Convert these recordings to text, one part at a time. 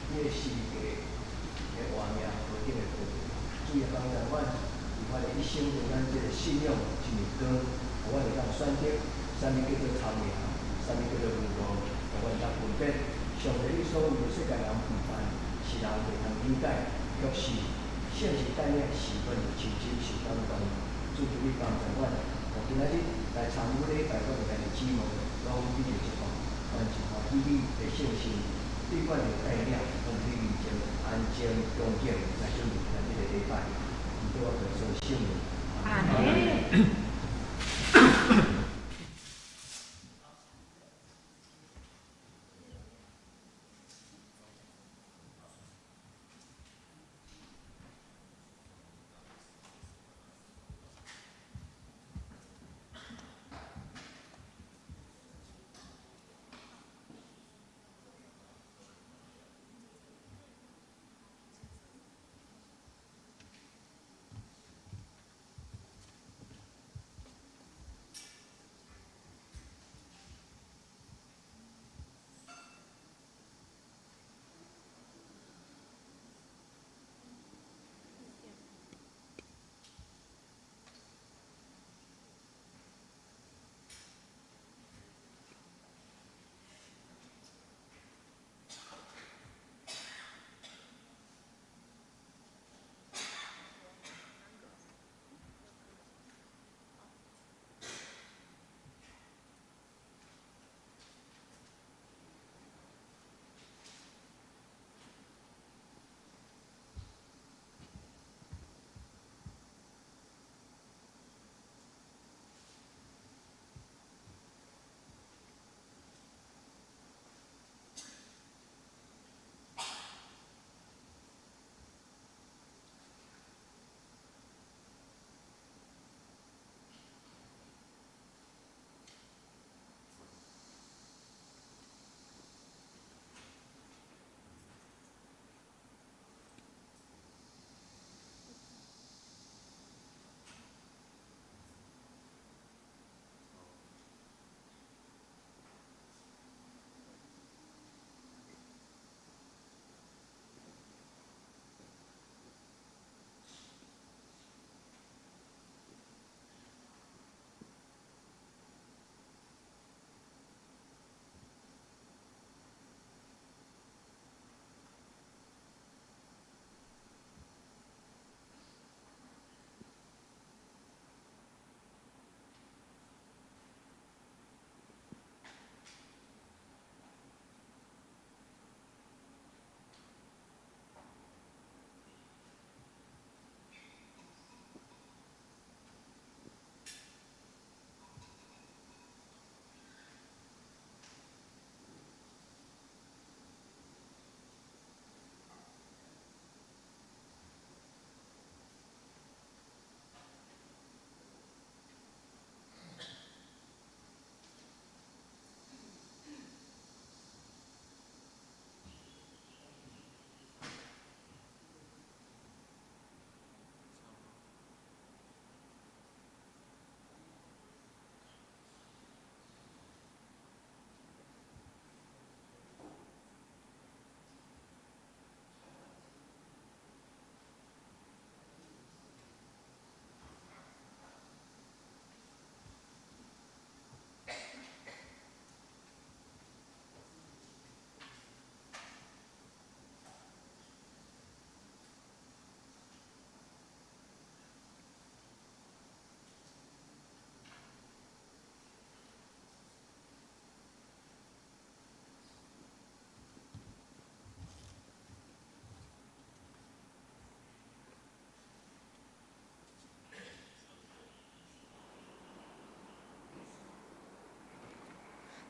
这个世界的画面和这个过程，主要讲在阮伫一生中咱这个信仰一面光，我会当选择啥物叫做聪明，啥物叫做愚拙，我会当分别。上帝你所有世界人不凡，是人袂通理解，却是现实带领时分亲亲受感动。主求你帮助阮，我今仔日来参与礼拜，我就家己指望，拢记住一个，完全欢喜你的信心，对阮的带领，我们面前安静恭敬来准备咱这个礼拜，祈祷我们所信的。阿门。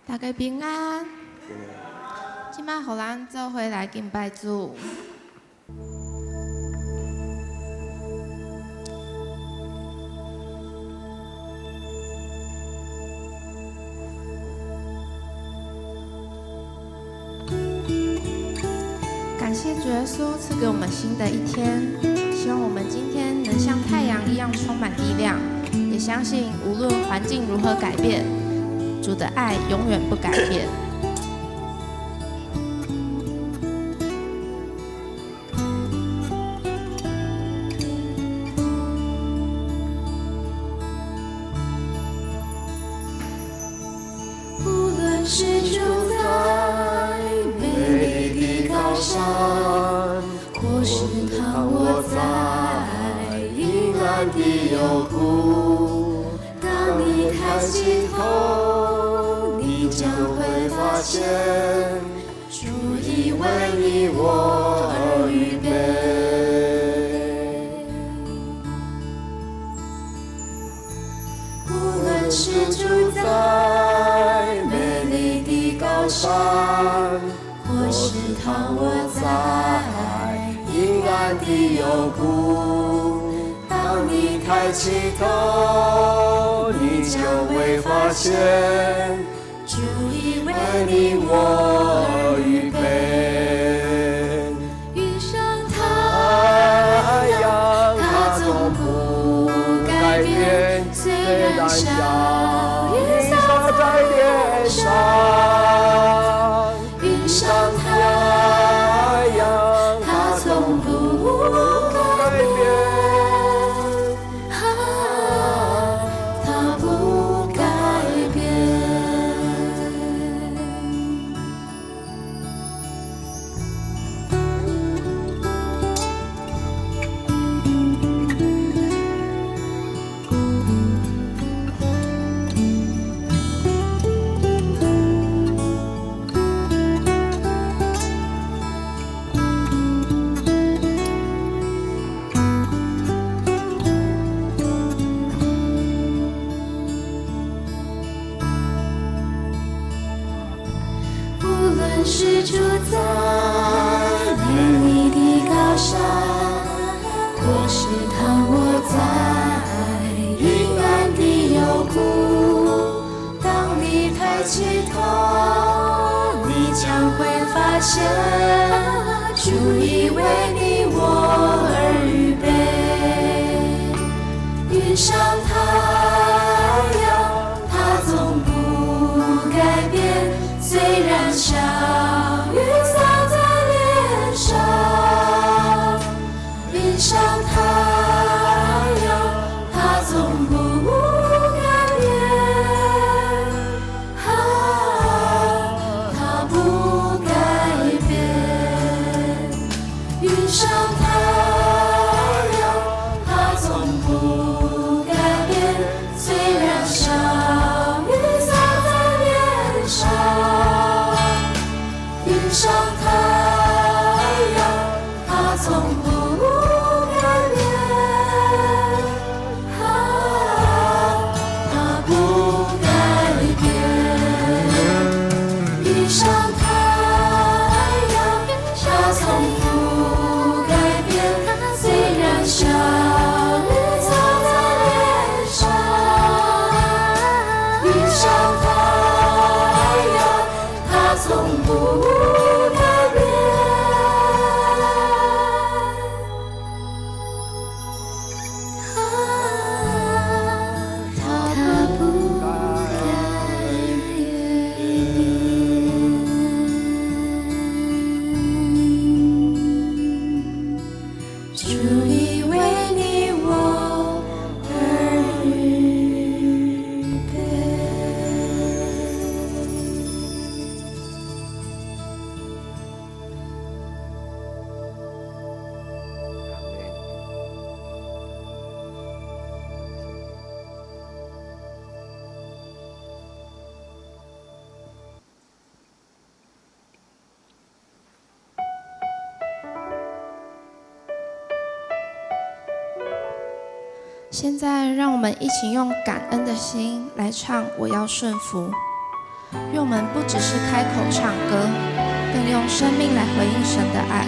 大家平安。即摆，互咱做伙来敬拜主。感谢主耶稣赐给我们新的一天，希望我们今天能像太阳一样充满力量，也相信无论环境如何改变，主的爱永远不改变。是住在美丽的高山，或是躺卧在阴暗的幽谷。当你抬起头，你将会发现，主已为你我而预备。无论是住在美丽的高山，或是躺卧在阴暗的幽谷，当你抬起头，你将会发现，主已为你我而预备。遇上太阳，它总不改变，虽然小雨洒在脸上。遇上太阳，它从不改变，它不改变。无论是住在美丽的高山，或是躺卧在阴暗的幽谷，当你抬起头，你将会发现，主已为你我而预备。遇上太阳，它总不改变，虽然小雨洒在脸上。遇上太阳，它总不改变，它不改变。遇上太阳，它总不改变，虽然小雨洒在脸上。遇上太阳，它从不改变，它不改变。遇上太阳，它从不改变，虽然小雨洒在脸上。遇上太阳，它从不改变，它不改变。主已为你我而预备。现在，让我们一起用感恩的心来唱《我要顺服》。愿我们不只是开口唱歌，更用生命来回应神的爱。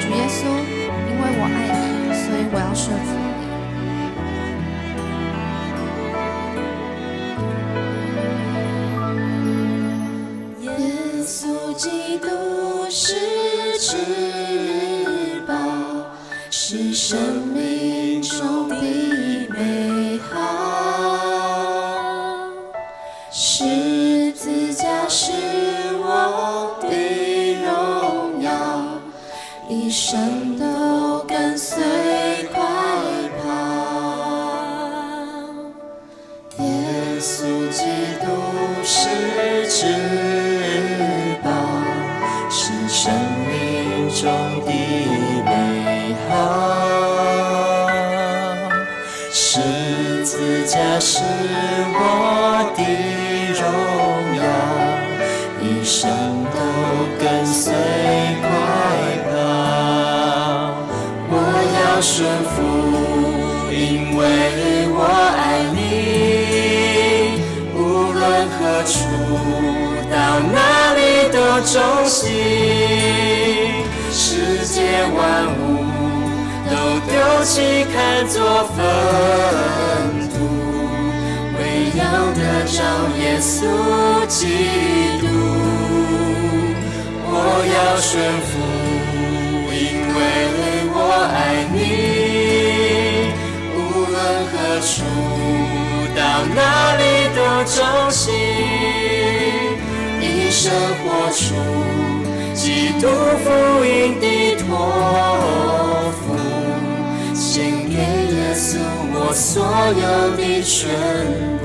主耶稣，因为我爱你，所以我要顺服你。耶稣基督是至宝，是生命中的美好。十字架是我的荣耀，一生都跟随快跑。耶稣基督是至处，到哪里都中心。世界万物都丢弃，看作粪土，为要得着耶稣基督。我要顺服，因为我爱你，无论何处，到哪里都中心。你生活出基督福音的托付，献给耶稣我所有的全部。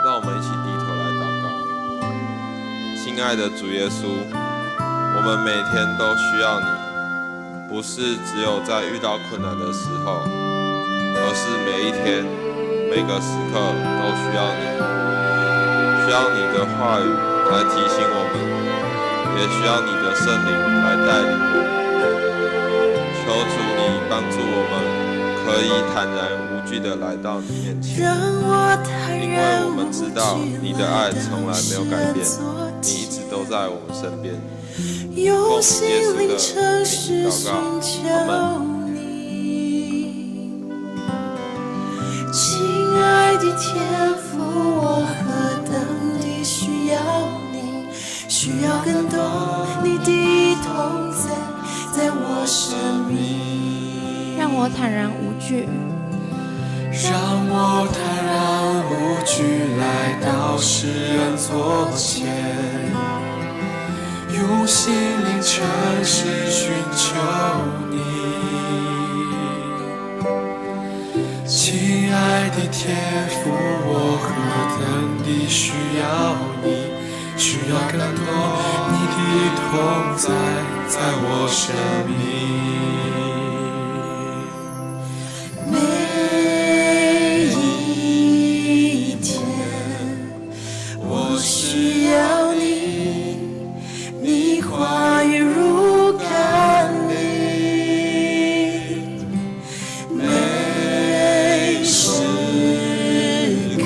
让我们一起低头来祷告。亲爱的主耶稣，我们每天都需要你，不是只有在遇到困难的时候，而是每一天每个时刻都需要你。需要你的话语来提醒我们，也需要你的圣灵来带领我们。求主你帮助我们，可以坦然无惧地来到你面前，因为我们知道你的爱从来没有改变，你一直都在我们身边。奉耶稣的名祷告，阿们。亲爱的天父，我何等地需要你，需要更多你的同在，在我生命。让我坦然无惧，让我坦然无惧来到世人座前，用心灵诚实寻求你。亲爱的天父，我何等地需要你，需要更多你的同在，在我生命。每一天我需要你，你话语如甘霖。每时刻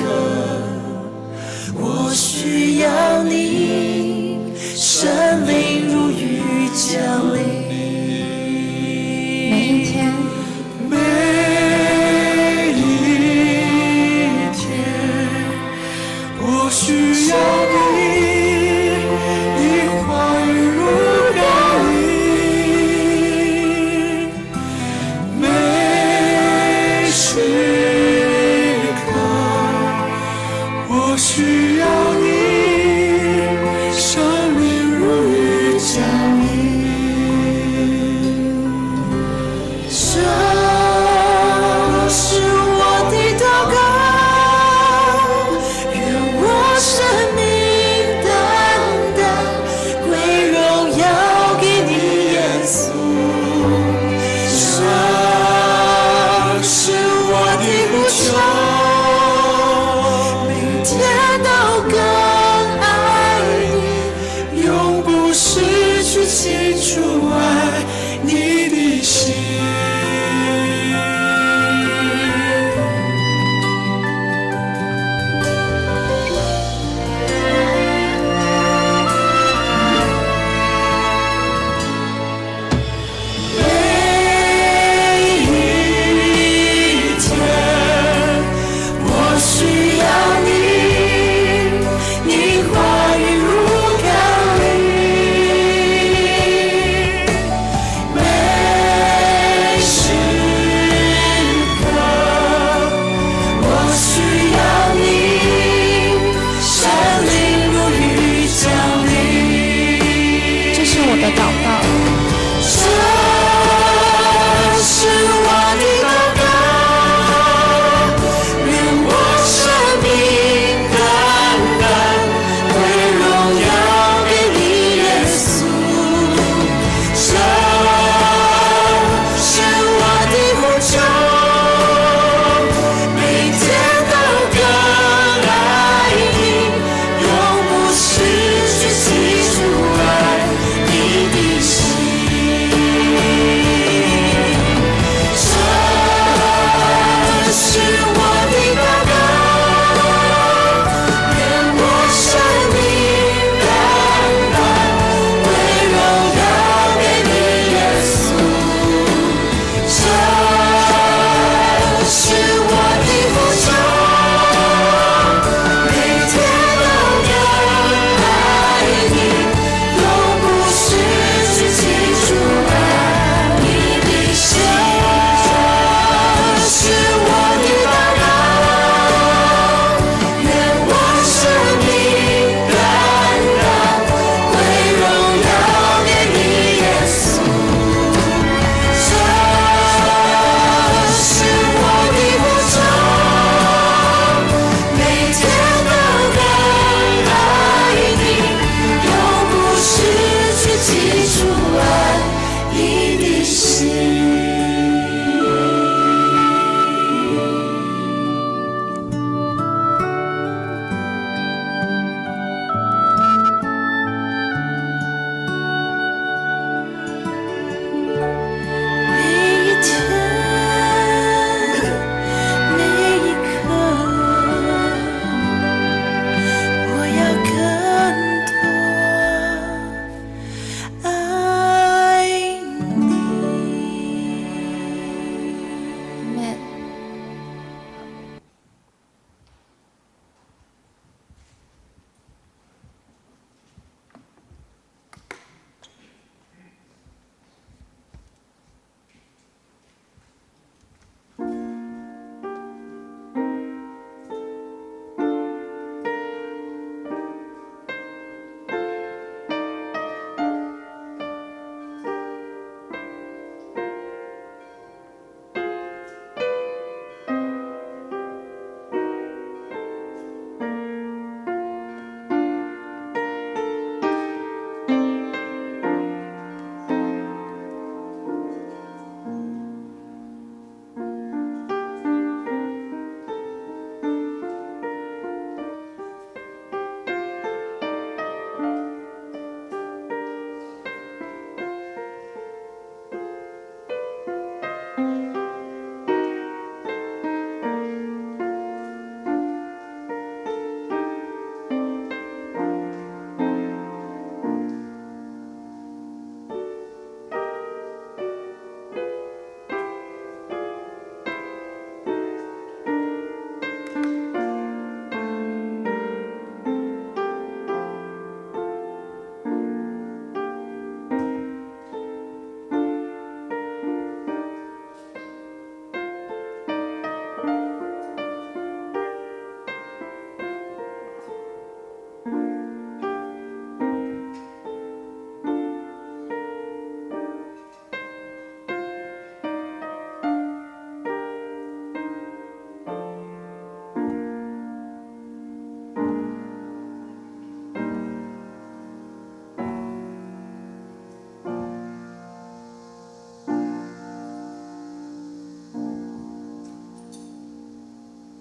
我需要你，生命如雨降临。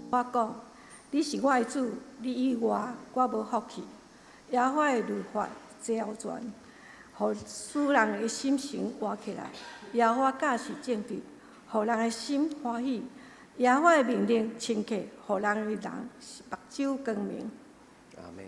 我讲，你是我的主，你以外我无福气。耶和华的律法交全，互使人的心神活起来。耶和华教是正直，互人的心欢喜。耶和华的命令深刻，互人的人目睭光明。阿门。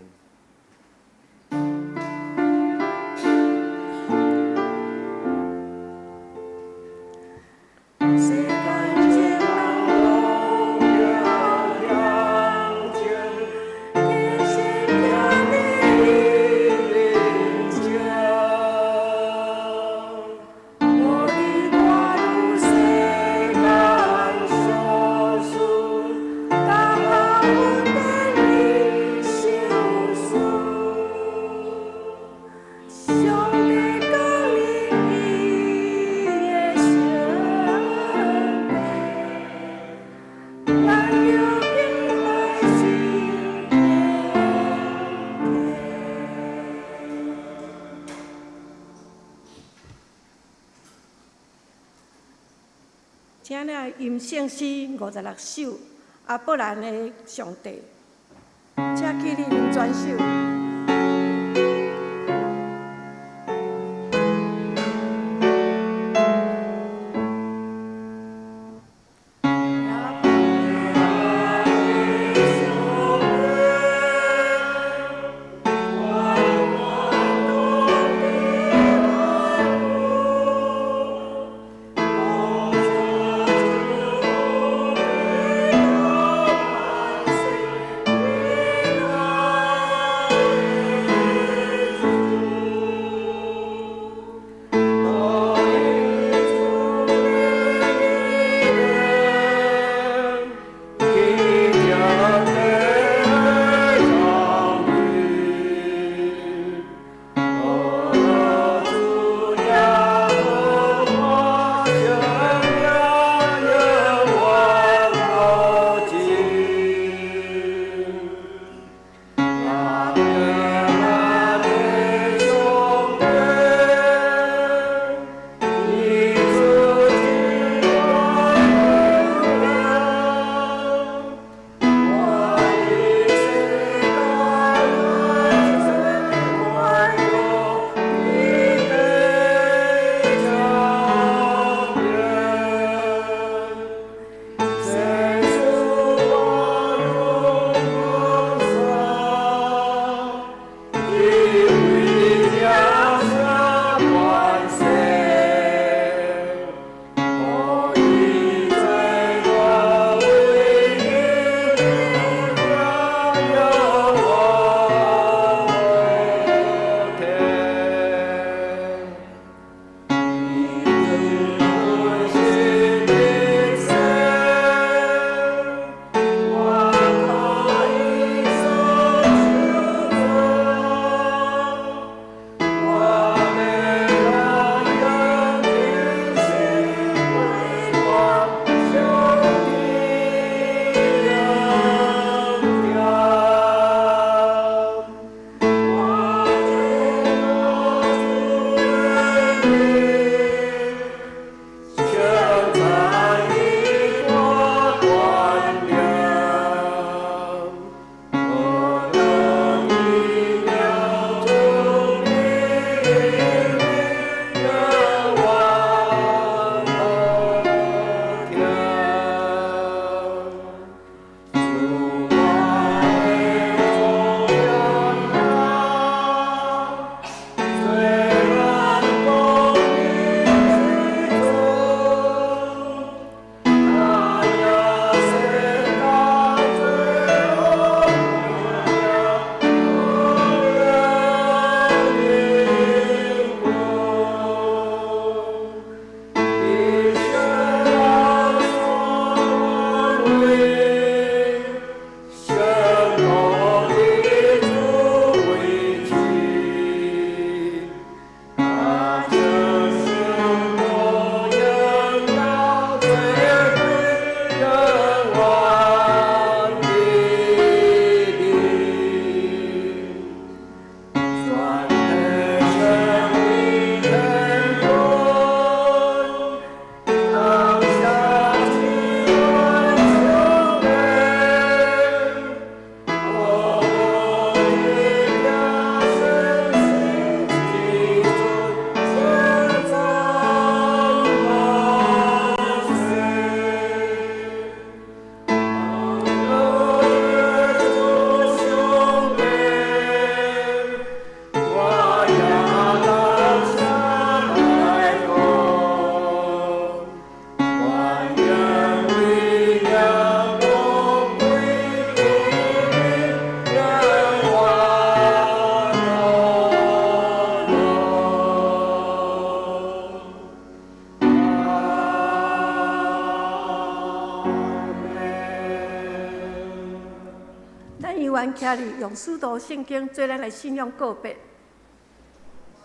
请了吟圣诗56首，阿伯兰的上帝，请起立吟全首。愿徛伫用使徒圣经做咱的信仰告别。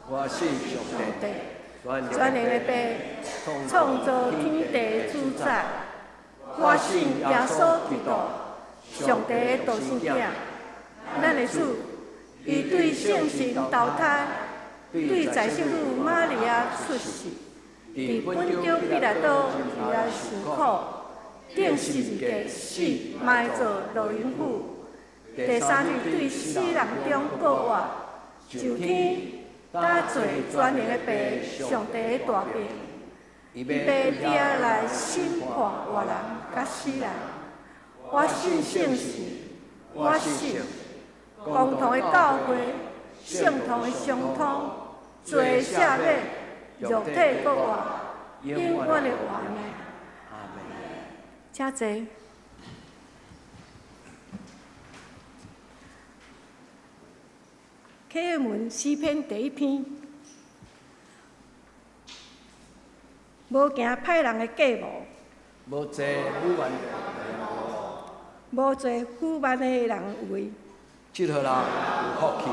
我信上帝，全能的爸，创造天地的主宰。我信耶稣基督，上帝的独生子，咱的主，伊对圣神投胎，对在圣女玛利亚出世，伫本着彼拉多而来受苦，顶十字架死，埋做落阴府。第三日对死人中复活，就天搭做全能的爸，上帝的大病。伊要掠来审判活人甲死人。我信圣事，我信共同的教会，圣堂的相通，罪赦免，肉体复活，永远的活命。请坐。启文诗篇第1篇。无行歹人的计谋，无坐污蛮的人无做腐败的人为。这号人有福气。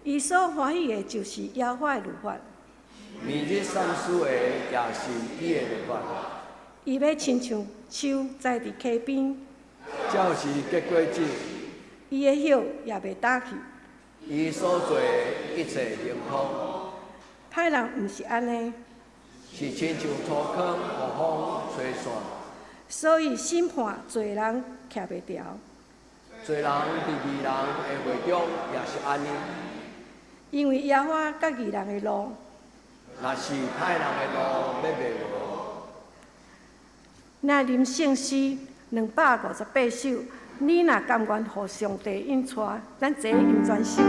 伊所欢喜的就是耶和华的律法。明日三思的也是伊的律法。伊要亲像树栽伫溪边，照是结果子。伊的叶也袂打去。伊所做的一切灵通。歹人毋是安尼。是亲像土坑，互风吹散。所以审判罪人徛袂牢。罪人伫义人的会中也是安尼。因为耶和华甲义人的路，若是歹人的路要袂无。咱啉圣诗258首，你若甘愿互上帝引带，咱坐吟全首。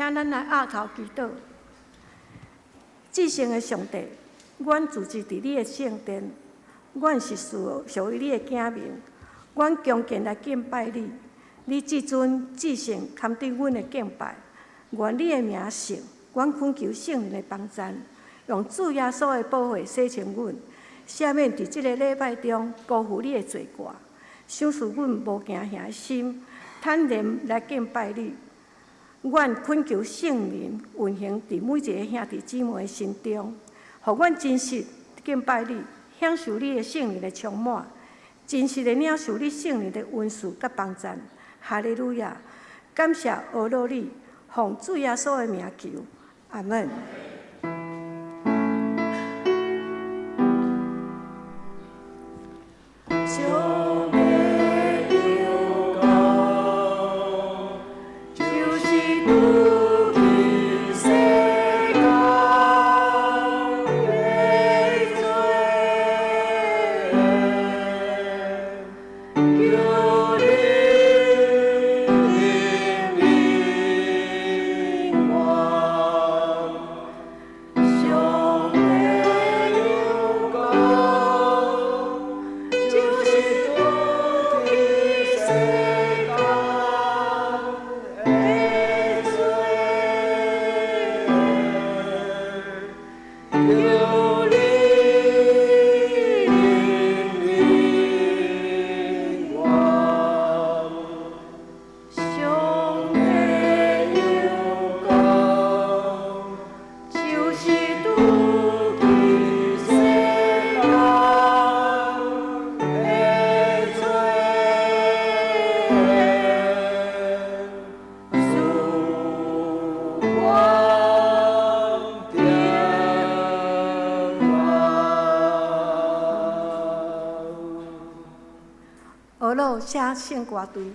请咱来压头祈祷。至圣的上帝，阮住伫你的圣殿，阮是属于你的子民，阮恭敬来敬拜你。你即阵至圣堪对阮的敬拜，愿你的名圣，阮恳求圣灵的帮赞，用主耶稣的宝血洗清阮，赦免伫即个礼拜中辜负你的罪过，赏赐阮无惊吓的心，坦然来敬拜你。阮恳求圣灵运行伫每一个兄弟姊妹的心中，互阮真实敬拜你，享受你的圣灵的充满，真实的领受你圣灵的恩赐甲帮赞。哈利路亚！感谢阿罗你，奉主耶稣的名求，阿门。俄罗写圣歌队。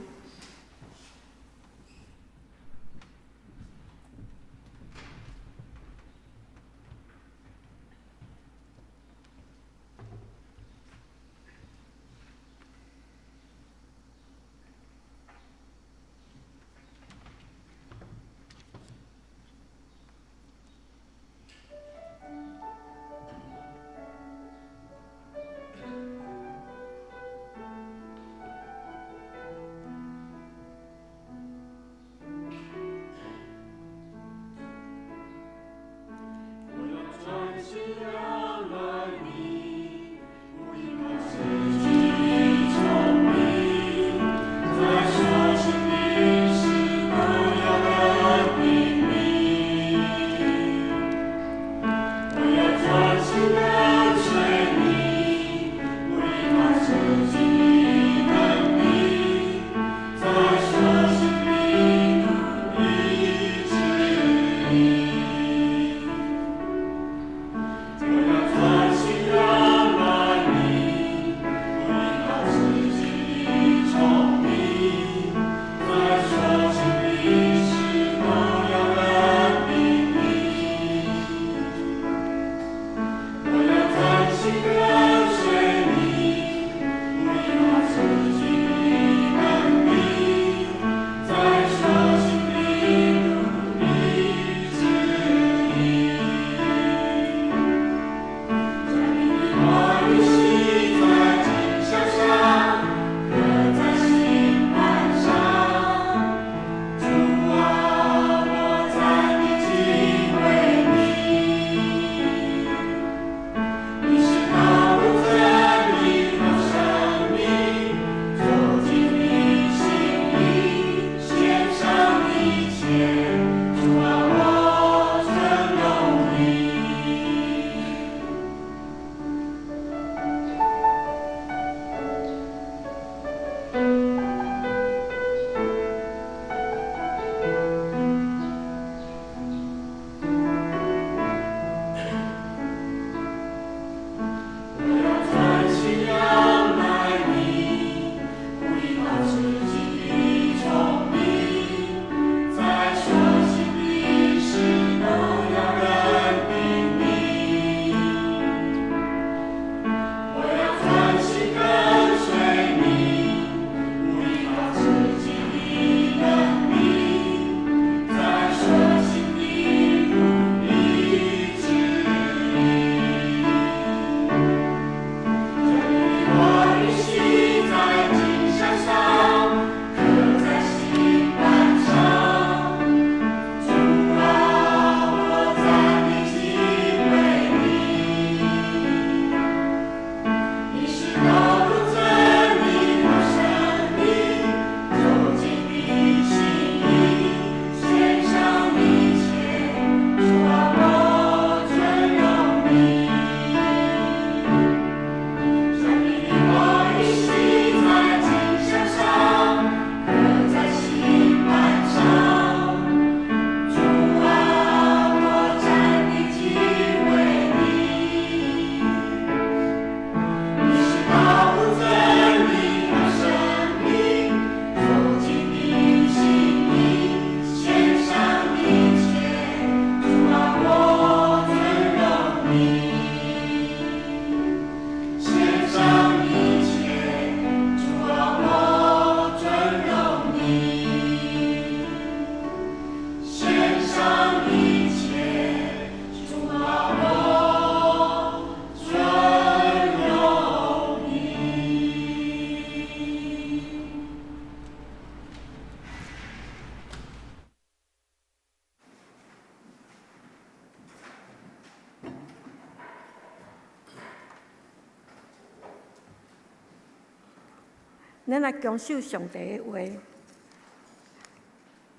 咱来强守上帝的话。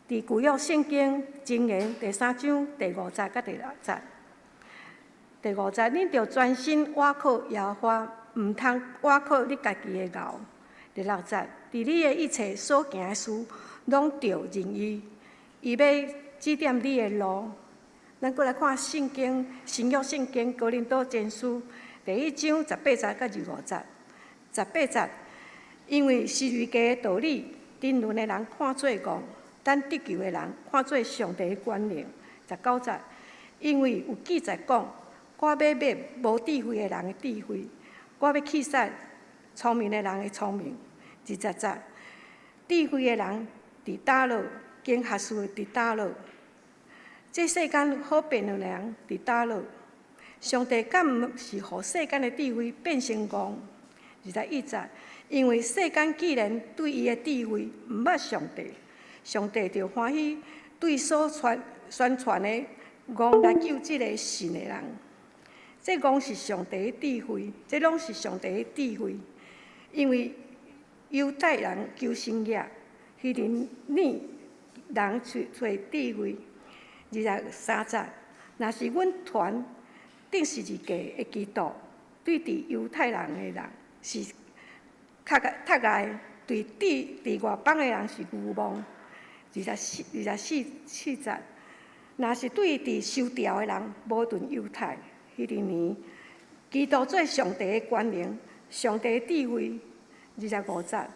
伫旧约圣经箴言第3章第5节甲第6节。第5节，恁着专心倚靠耶和华，毋通倚靠你家己的牛。第6节，伫你的一切所行的事，拢着仁义，伊要指点你的路。咱过来看圣经新约圣经哥林多前书第1章18节甲25节。18节，因为是律家的道理，沉沦的人看做戆。咱得救的人看做上帝的权能。19节，因为有记载讲，我要灭无智慧的人的智慧，我要弃杀聪明的人的聪明。20节，智慧的人伫倒落，经学术的伫倒落，这世间好辩论的人伫倒落。上帝敢毋是互世间的智慧变成戆？21节，因为世间既然对伊的智慧毋捌上帝。上帝就欢喜对所宣传的戆来救即个信的人。这戆是上帝的智慧，这拢是上帝的智慧。因为犹太人求生业，希林尼人找智慧。23节，若是阮传定是一家的基督，对伫犹太人的人是较爱，对伫外邦的人是愚妄。24节，若是对伫收调的人，无论犹太，迄个年，基督做上帝的权能，上帝的智慧。25节，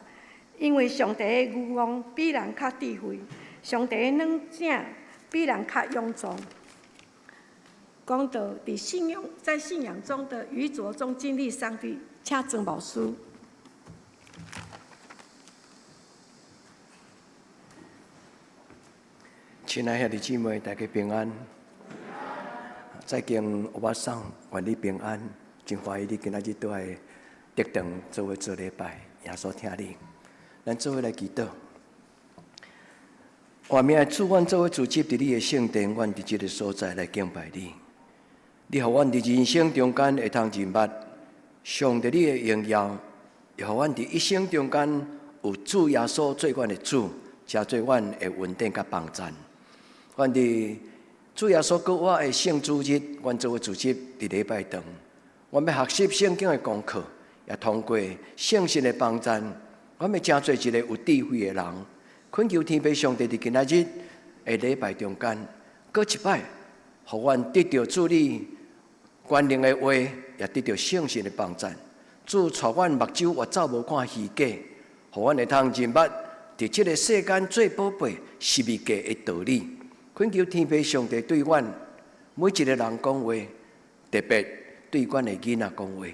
因为上帝的愚妄比人较智慧，上帝的软正比人较勇壮。讲到在信仰中的愚拙中经历上帝，请曾牧师。亲爱的姊妹，大家平安。再敬欧巴桑，愿你平安。真欢喜你今仔日都来得堂做伙做礼拜，耶稣听你。咱做伙来祈祷。愿命的主，阮做伙聚集伫你的圣殿，阮伫这个所在来敬拜你。你互阮伫人生中间会通认捌上帝你的荣耀，也互阮伫一生中间有主耶稣做阮的主，加做阮的稳定甲帮助。阮伫主耶稣搁我的圣主日，阮做伙聚集伫礼拜堂，阮要学习圣经的功课，也通过圣神的帮助，阮要成做一个有智慧的人。恳求天父上帝伫今仔日的礼拜中间，搁一摆，互阮得到主你权能的话，也得到圣神的帮助。主带阮目睭越走无看虚假，互阮会通认捌伫这个世间最宝贝十字架的道理。恳求天父上帝对阮每一个人讲话，特别对阮的囡仔讲话，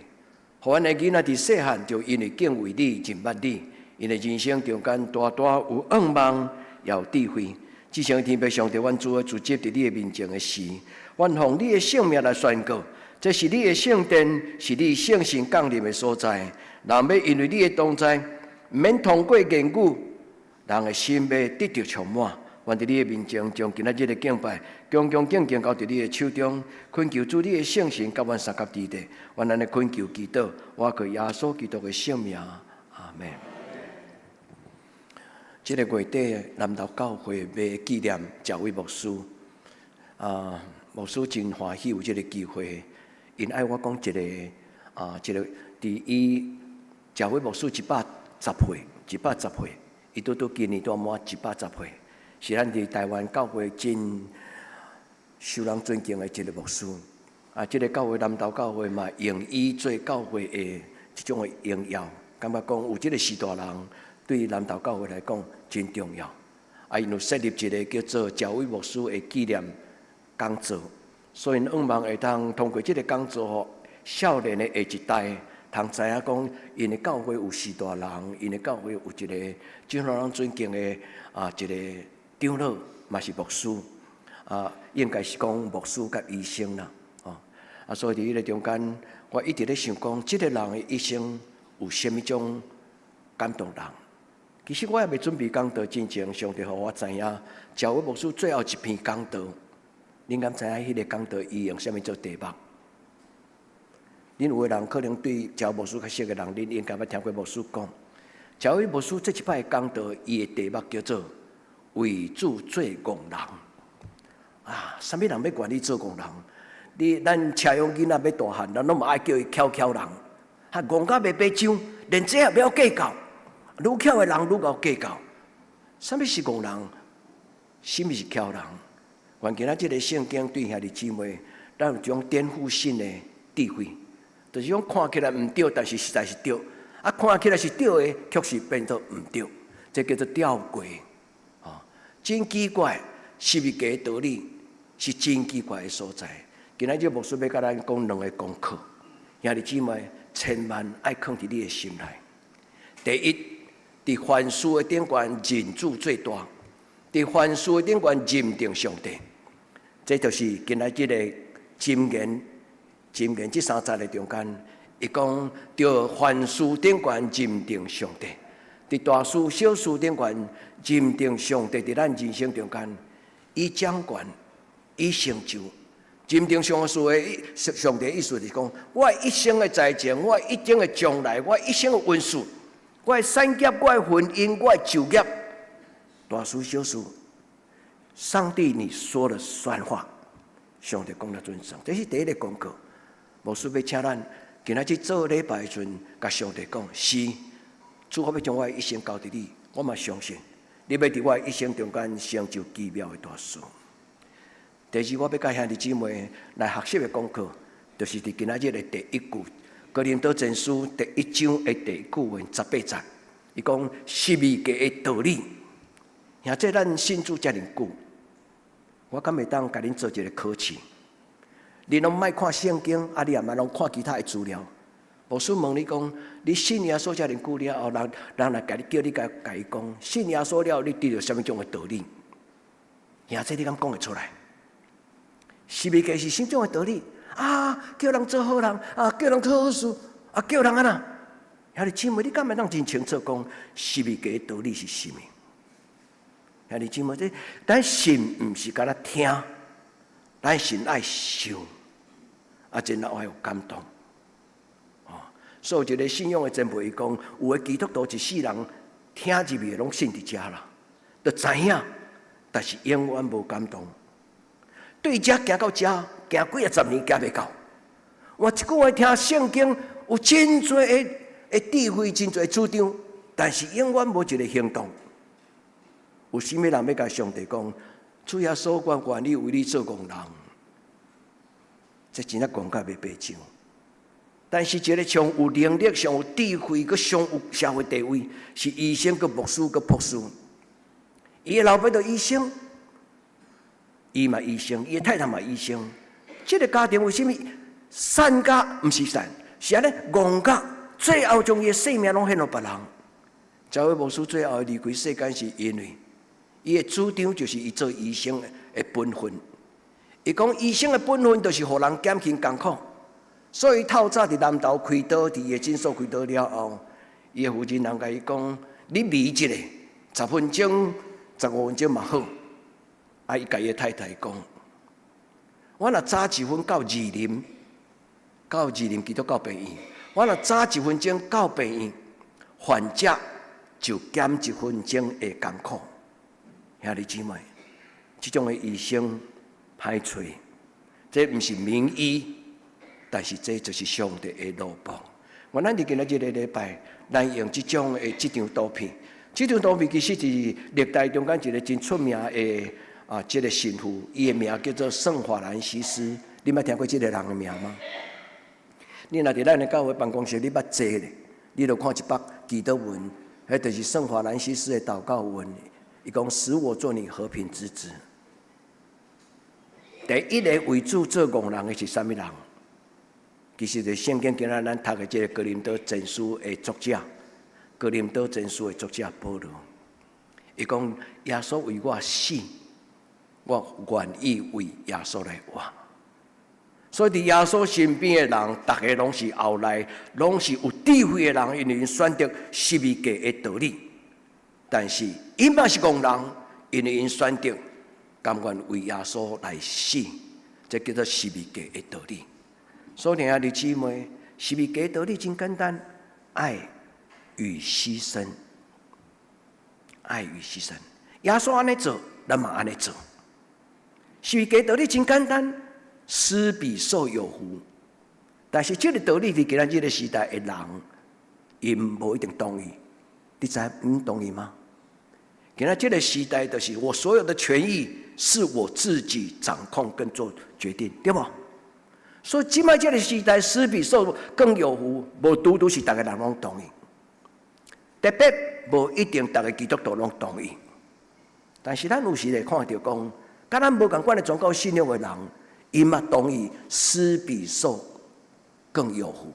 互阮的囡仔伫细汉就因为敬畏你、认捌你，因为人生中间大大有愿望，也有智慧。只想天父上帝，阮主要聚集伫你的面前的时，阮奉你的性命来宣告，这是你的圣殿，是你圣神降临的所在。人要因为你的同在，毋免通过言语，人的心要得到充满。阮伫你的面前，将今仔日的敬拜，恭恭敬敬交伫你的手中，恳求主你的圣神甲阮三甲地地，阮安尼恳求祈祷，我靠耶稣基督的圣名，阿门。这个月底，南投教会要纪念教会牧师，牧师真欢喜有这个机会，因爱我讲一个伫伊教会牧师110岁，110岁，伊拄今年都满110岁。是咱伫台湾教会真受人尊敬的一个牧师。这个教会南投教会嘛，用伊做教会的一种的荣耀，感觉讲有这个时大人对南投教会来讲真重要。因有设立一个叫做教会牧师的纪念讲座，所以愿望会通过这个讲座，互少年的下一代通知影讲，因的教会有时大人，因的教会有一个真让人尊敬的一个长老嘛是牧师，应该是讲牧师甲医生啦，所以伫迄个中间，我一直咧想讲，这个人的一生有甚物种感动人。其实我也未准备讲道之前，上帝互我知影，教会牧师最后一篇讲道，恁敢知影迄个讲道伊用甚物做题目？恁有个人可能对教牧师较熟的人，恁应该捌听过牧师讲，乔伊牧师这一摆讲道，伊的题目叫做“为主做工人”。什么人要管你做工人？咱车用囡仔要大汉，咱拢嘛爱叫伊巧巧人。戆甲袂白癢，连这也不要计较。愈巧的人愈要计较。什么是戆人？什么是巧人？愿今仔这个圣经对兄弟姊妹，咱有一种颠覆性的智慧，就是讲看起来唔对，但是实在是对。看起来是对的，却是变作唔对，这叫做吊诡。真奇怪，十字架的道理是真奇怪的所在。今仔日牧师要甲咱讲两个功课，兄弟姊妹千万爱放伫你的心内。第一，伫凡事的顶悬认主最大，伫凡事的顶悬认定上帝。这就是今仔日的箴言这3节的中间。伊讲，着凡事顶悬认定上帝，伫大事小事顶悬认定上帝，伫咱人生中间，伊掌权，伊成就。认定上事的上帝意思是讲，我一生的财前，我一生的将来，我一生的运势，我的产业，我的婚姻，我的就业，大事小事，上帝你说了算话，上帝讲了准绳，这是第一个功课。牧师要请咱。今仔日做礼拜的时阵，甲上帝讲：是，主，我要将我的一生交给你，我嘛相信，你要伫我的一生中间成就奇妙的大事。第二，我要甲兄弟姊妹来学习的功课，就是伫今仔日的第一句，哥林多前书第1章的第1句的18节，伊讲十字架的道理。兄这咱信主遮尔久，我敢会当甲恁做一个考试？你拢莫看圣经，你也莫拢看其他的资料。牧师问你讲，你信耶稣遮尔久了后，人来叫你甲伊讲，信耶稣了，你得到什么种的道理？兄这你敢讲会出来？十字架是什么种的道理？叫人做好人，叫人做好事，叫人安那？兄弟姊妹，你敢会当真清楚讲十字架的道理是什么？兄弟姊妹，咱信毋是干那听，咱信爱受。真爱有感动，所以有一个信仰的前辈伊讲，有的基督徒一世人听入去拢信伫遮啦，就知影，但是永远无感动。对遮行到遮，行几10年行袂到。我一句话听圣经有真多的智慧，真多主张，但是永远无一个行动。有甚物人要甲上帝讲，主耶稣，我愿意为你做工人。这真正讲甲袂白癢，但是一个上有能力、上有智慧、佮上有社会地位，是医生、佮牧师、佮博士。伊的老爸就医生，伊嘛医生，伊的太太嘛医生。这个家庭为什么善家毋是善，是安尼戆家，最后将伊的性命拢献予别人。这位牧师最后离开世间，是因为伊的主张就是伊做医生的本分。伊讲医生的本分就是互人减轻艰苦，所以透早伫南投开刀，伫伊的诊所开刀了后，伊的负责人甲伊讲：你眯一下，10分钟、15分钟嘛好。伊甲伊的太太讲：我若早1分到2林基督教病院，我若早1分钟到病院，患者就减1分钟的艰苦。兄弟姊妹，这种的医生。歹找，这毋是名医，但是这就是上帝的路棒。咱伫今仔日的礼拜，咱用这种的这张图片，这张图片其实是历代中间一个真出名的这个神父，伊的名叫做圣华兰西斯。你捌听过这个人的名吗？你若伫咱的教会办公室，你捌坐咧，你就看一百祈祷文，迄就是圣华兰西斯的祷告文。伊讲：使我做你和平之子。第一个为主做工人的是啥物人？其实就是圣经今仔咱读的这个哥林多前书的作者，哥林多前书的作者保罗，伊讲耶稣为我死，我愿意为耶稣来活。所以伫耶稣身边的人，大家拢是后来，拢是有智慧的人，因为因选择十字架的道理。但是因嘛是工人，因为因选择。甘愿为耶稣来死，这叫做十字架的道理。所以兄弟姊妹，十字架的道理真简单，爱与牺牲。爱与牺牲。耶稣安尼做，咱嘛安尼做。十字架道理真简单，施比受有福。但是这个道理，伫今仔日个时代的人，因无一定同意。你知唔同意吗？今仔这个时代，就是我所有的权益是我自己掌控跟做决定，对不？所以今麦这个时代，施比受更有福，无拄拄是大家人拢同意。特别无一定大家基督徒拢同意。但是咱有时会看到讲，甲咱无共款的宗教信仰的人，因嘛同意施比受更有福。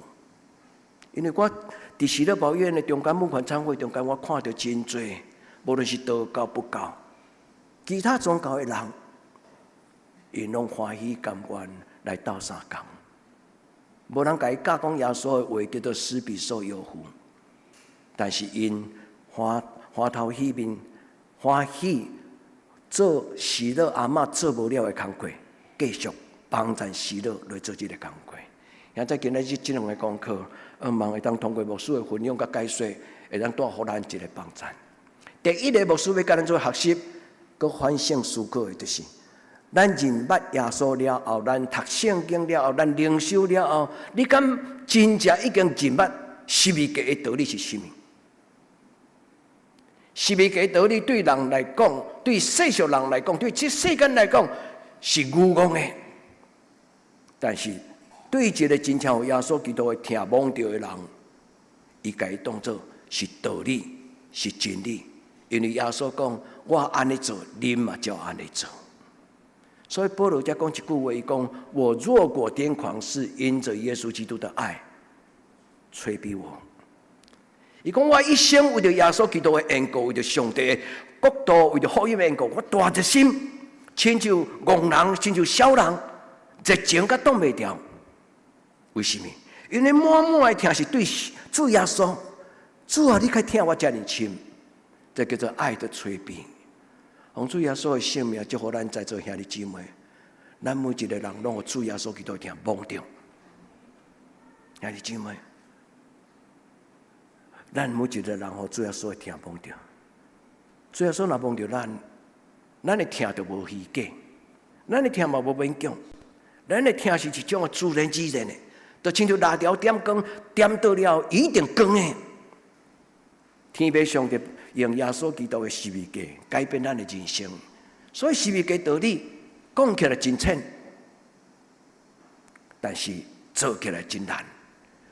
因为我伫喜乐保院的中间牧款参会中间，我看到真多。无论是道教不教，其他宗教的人，因拢欢喜甘愿来斗相共。无人甲伊教讲耶稣的话叫做施比受有福，但是因花头喜面，欢喜做喜乐阿嬷做无了的工课，继续帮助喜乐来做这个工课。现在今日这两个功课，望会当通过牧师的分享甲解说，会当带互咱一个帮助。第一个牧师要甲咱做学习，佮反省思考的，就是咱认捌耶稣了后，咱读圣经了后，咱灵修了后，你敢真正已经认捌十字架的道理是甚么？十字架的道理对人来讲，对世俗人来讲，对这世间来讲是愚妄的，但是对一个真正有耶稣基督的听蒙着的人，伊家当作是道理，是真理。因为耶稣讲，我安尼做，恁嘛就安尼做。所以保罗才讲一句话，伊讲：我若果癫狂，是因着耶稣基督的爱催逼我。伊讲我一生为着耶稣基督的缘故，为着上帝的国度，为着福音的缘故，我大一心，亲像戆人，亲像小人，热情甲挡袂掉。为什么？因为满满的听是对主耶稣，主啊，你该听我遮尔深。这叫做爱的催逼。奉主耶稣的性命，祝福咱在座兄弟姊妹，咱每一个人拢有主耶稣基督听蒙着。兄弟姊妹，咱每一个人互主耶稣听蒙着。主耶稣若蒙着咱的听就无虚假，咱的听嘛无勉强，咱的听是一种自然而然的，就亲像蜡条点光，点到了一定光的。天父上帝用耶稣基督的十字架改变咱的人生，所以十字架道理讲起来真浅，但是做起来真难。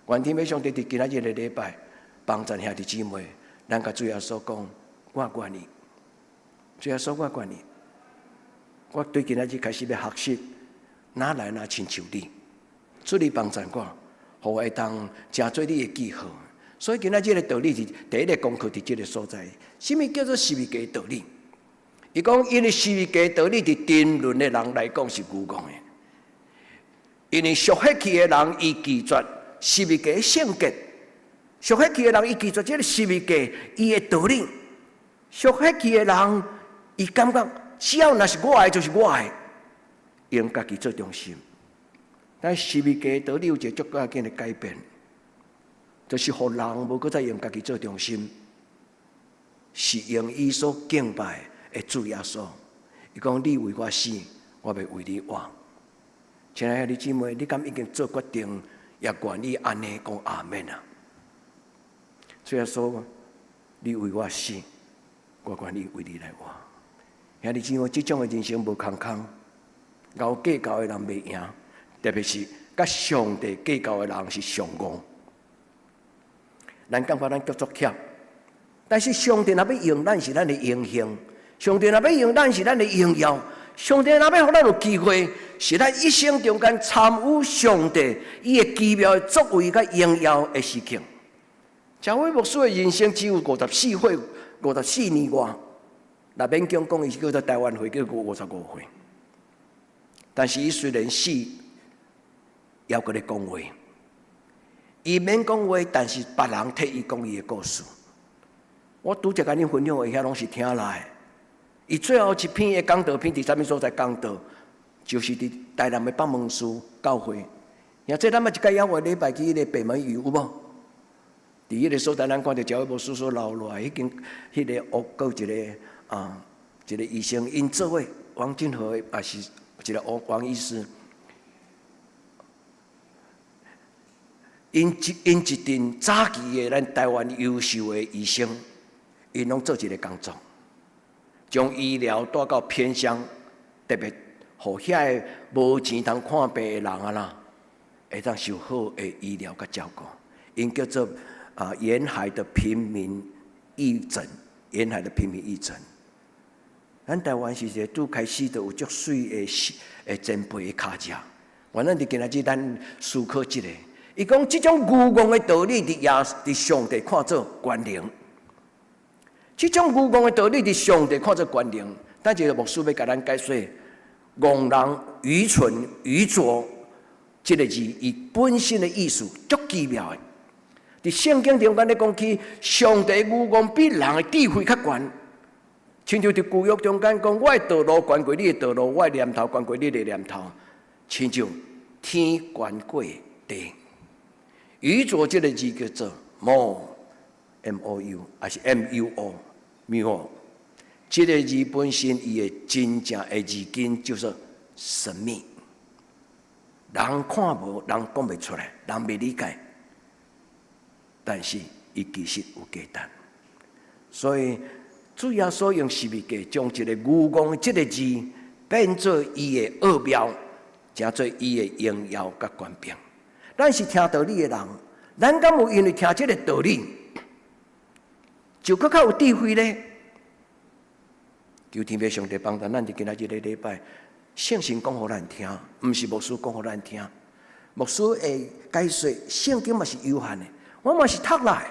愿天父上帝伫今仔日的礼拜帮助兄弟姊妹，咱甲主耶稣讲：我愿意，主耶稣我愿意。我对今仔日开始要学习，哪来哪亲像你，主你帮助我，互我会当成做你的记号。所以今仔日个道理是第一个功课，伫这个所在。什么叫做十字架道理？伊讲，因为十字架道理伫定论的人来讲是愚妄的，因为属血气的人伊拒绝十字架的圣洁，属血气的人伊拒绝这个十字架伊的道理，属血气的人伊感觉只要那是我的就是我的，用家己做中心。但十字架的道理有一个足够紧的改变。就是互人无搁再用家己做中心，是用伊所敬拜的主耶稣。伊讲：你为我死，我要为你活。亲爱的姊妹，你敢已经做决定，也愿意安尼讲阿门啊？主耶稣，你为我死，我愿意为你来活。兄弟姊妹，这种的人生无空空，熬计较的人袂赢，特别是甲上帝计较的人是上误。咱感觉咱足欠，但是上帝若要用咱是咱的英雄，上帝若要用咱是咱的荣耀，上帝若要互咱有机会，是咱一生中间参与上帝伊的奇妙的作为甲荣耀的事情。乔伟牧师的人生只有54岁，54年外，若勉强讲伊是叫做台湾会叫55岁，但是伊虽然死，还搁咧讲话。伊免讲话，但是别人替伊讲伊的故事。我拄则甲恁分享的遐拢是听来的。伊最后一篇的讲道篇伫啥物所在讲道，就是伫台南的北门寺教会。也即咱们一届邀会礼拜去迄个北门屿有无？伫迄个所在，咱看到教会牧师所留落来，已经迄个搁一个医生，因做伙王金和也是一个王医师，因一阵早期的咱台湾优秀的医生，因拢做一个工作，将医疗带到偏乡，特别互遐个无钱通看病的人啊啦，会当受好的医疗甲照顾，因叫做沿海的平民义诊，沿海的平民义诊。咱台湾是一个拄开始就有足水的前辈的脚迹。原来伫今仔日咱思考一个，伊讲即种愚妄的道理，伫上帝看作关灵。即种愚妄的道理，伫上帝看作关灵。咱一个牧师要甲咱解说，戆人、愚蠢、愚拙，这个字伊本身的意思足奇妙的。伫圣经中间咧讲起，上帝愚妄比人的智慧较悬，亲像伫旧约中间讲，我的道路悬过你的道路，我的念头悬过你的念头，亲像天悬过地。愚拙这个字叫做 MOU， 还是 MUO， 这个字本身伊的真正的字根就是神秘，人看无，人讲袂出来，人袂理解。但是，伊其实有价值，所以主要所用十字架将一个愚妄这个字变做伊的奥妙，成做伊的荣耀甲权柄。咱是听道理的人，咱敢有因为听这个道理，就更较有智慧呢？求天父上帝帮助咱伫今仔日个礼拜，圣经讲互咱听，毋是牧师讲互咱听。牧师会解说，圣经嘛是有限的。我嘛是读来，